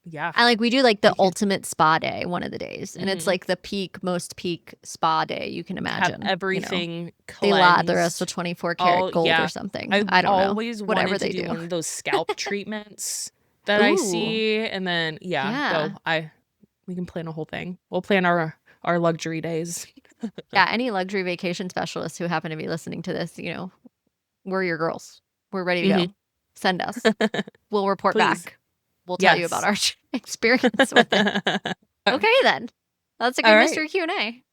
Yeah. And we do like the ultimate spa day one of the days. And it's like the most peak spa day you can imagine. Have everything cleansed. They lather us with 24 karat gold or something. I don't know. Always whatever they do. One of those scalp treatments that I see. And then, we can plan a whole thing. We'll plan our luxury days. Yeah. Any luxury vacation specialists who happen to be listening to this, we're your girls. We're ready to go. Send us. We'll report back. We'll tell you about our experience with it. Okay, then. That's a good mystery Q&A.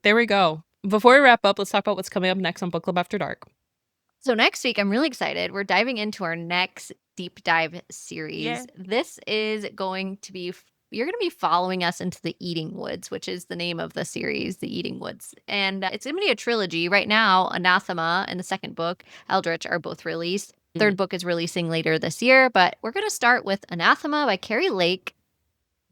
There we go. Before we wrap up, let's talk about what's coming up next on Book Club After Dark. So next week, I'm really excited. We're diving into our next deep dive series. Yeah. This is going to be... You're going to be following us into the Eating Woods, which is the name of the series, The Eating Woods. And it's going to be a trilogy. Right now, Anathema and the second book, Eldritch, are both released. Third book is releasing later this year, but we're going to start with Anathema by Carrie Lake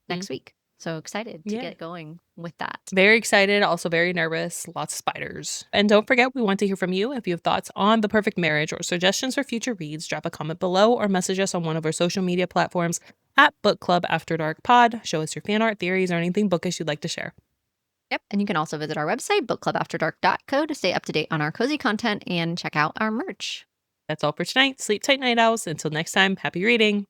next week. So excited to get going with that. Very excited, also very nervous, lots of spiders. And don't forget, we want to hear from you. If you have thoughts on The Perfect Marriage or suggestions for future reads, drop a comment below or message us on one of our social media platforms at Book Club After Dark Pod. Show us your fan art, theories, or anything bookish you'd like to share. Yep. And you can also visit our website, bookclubafterdark.co, to stay up to date on our cozy content and check out our merch. That's all for tonight. Sleep tight, night owls. Until next time, happy reading.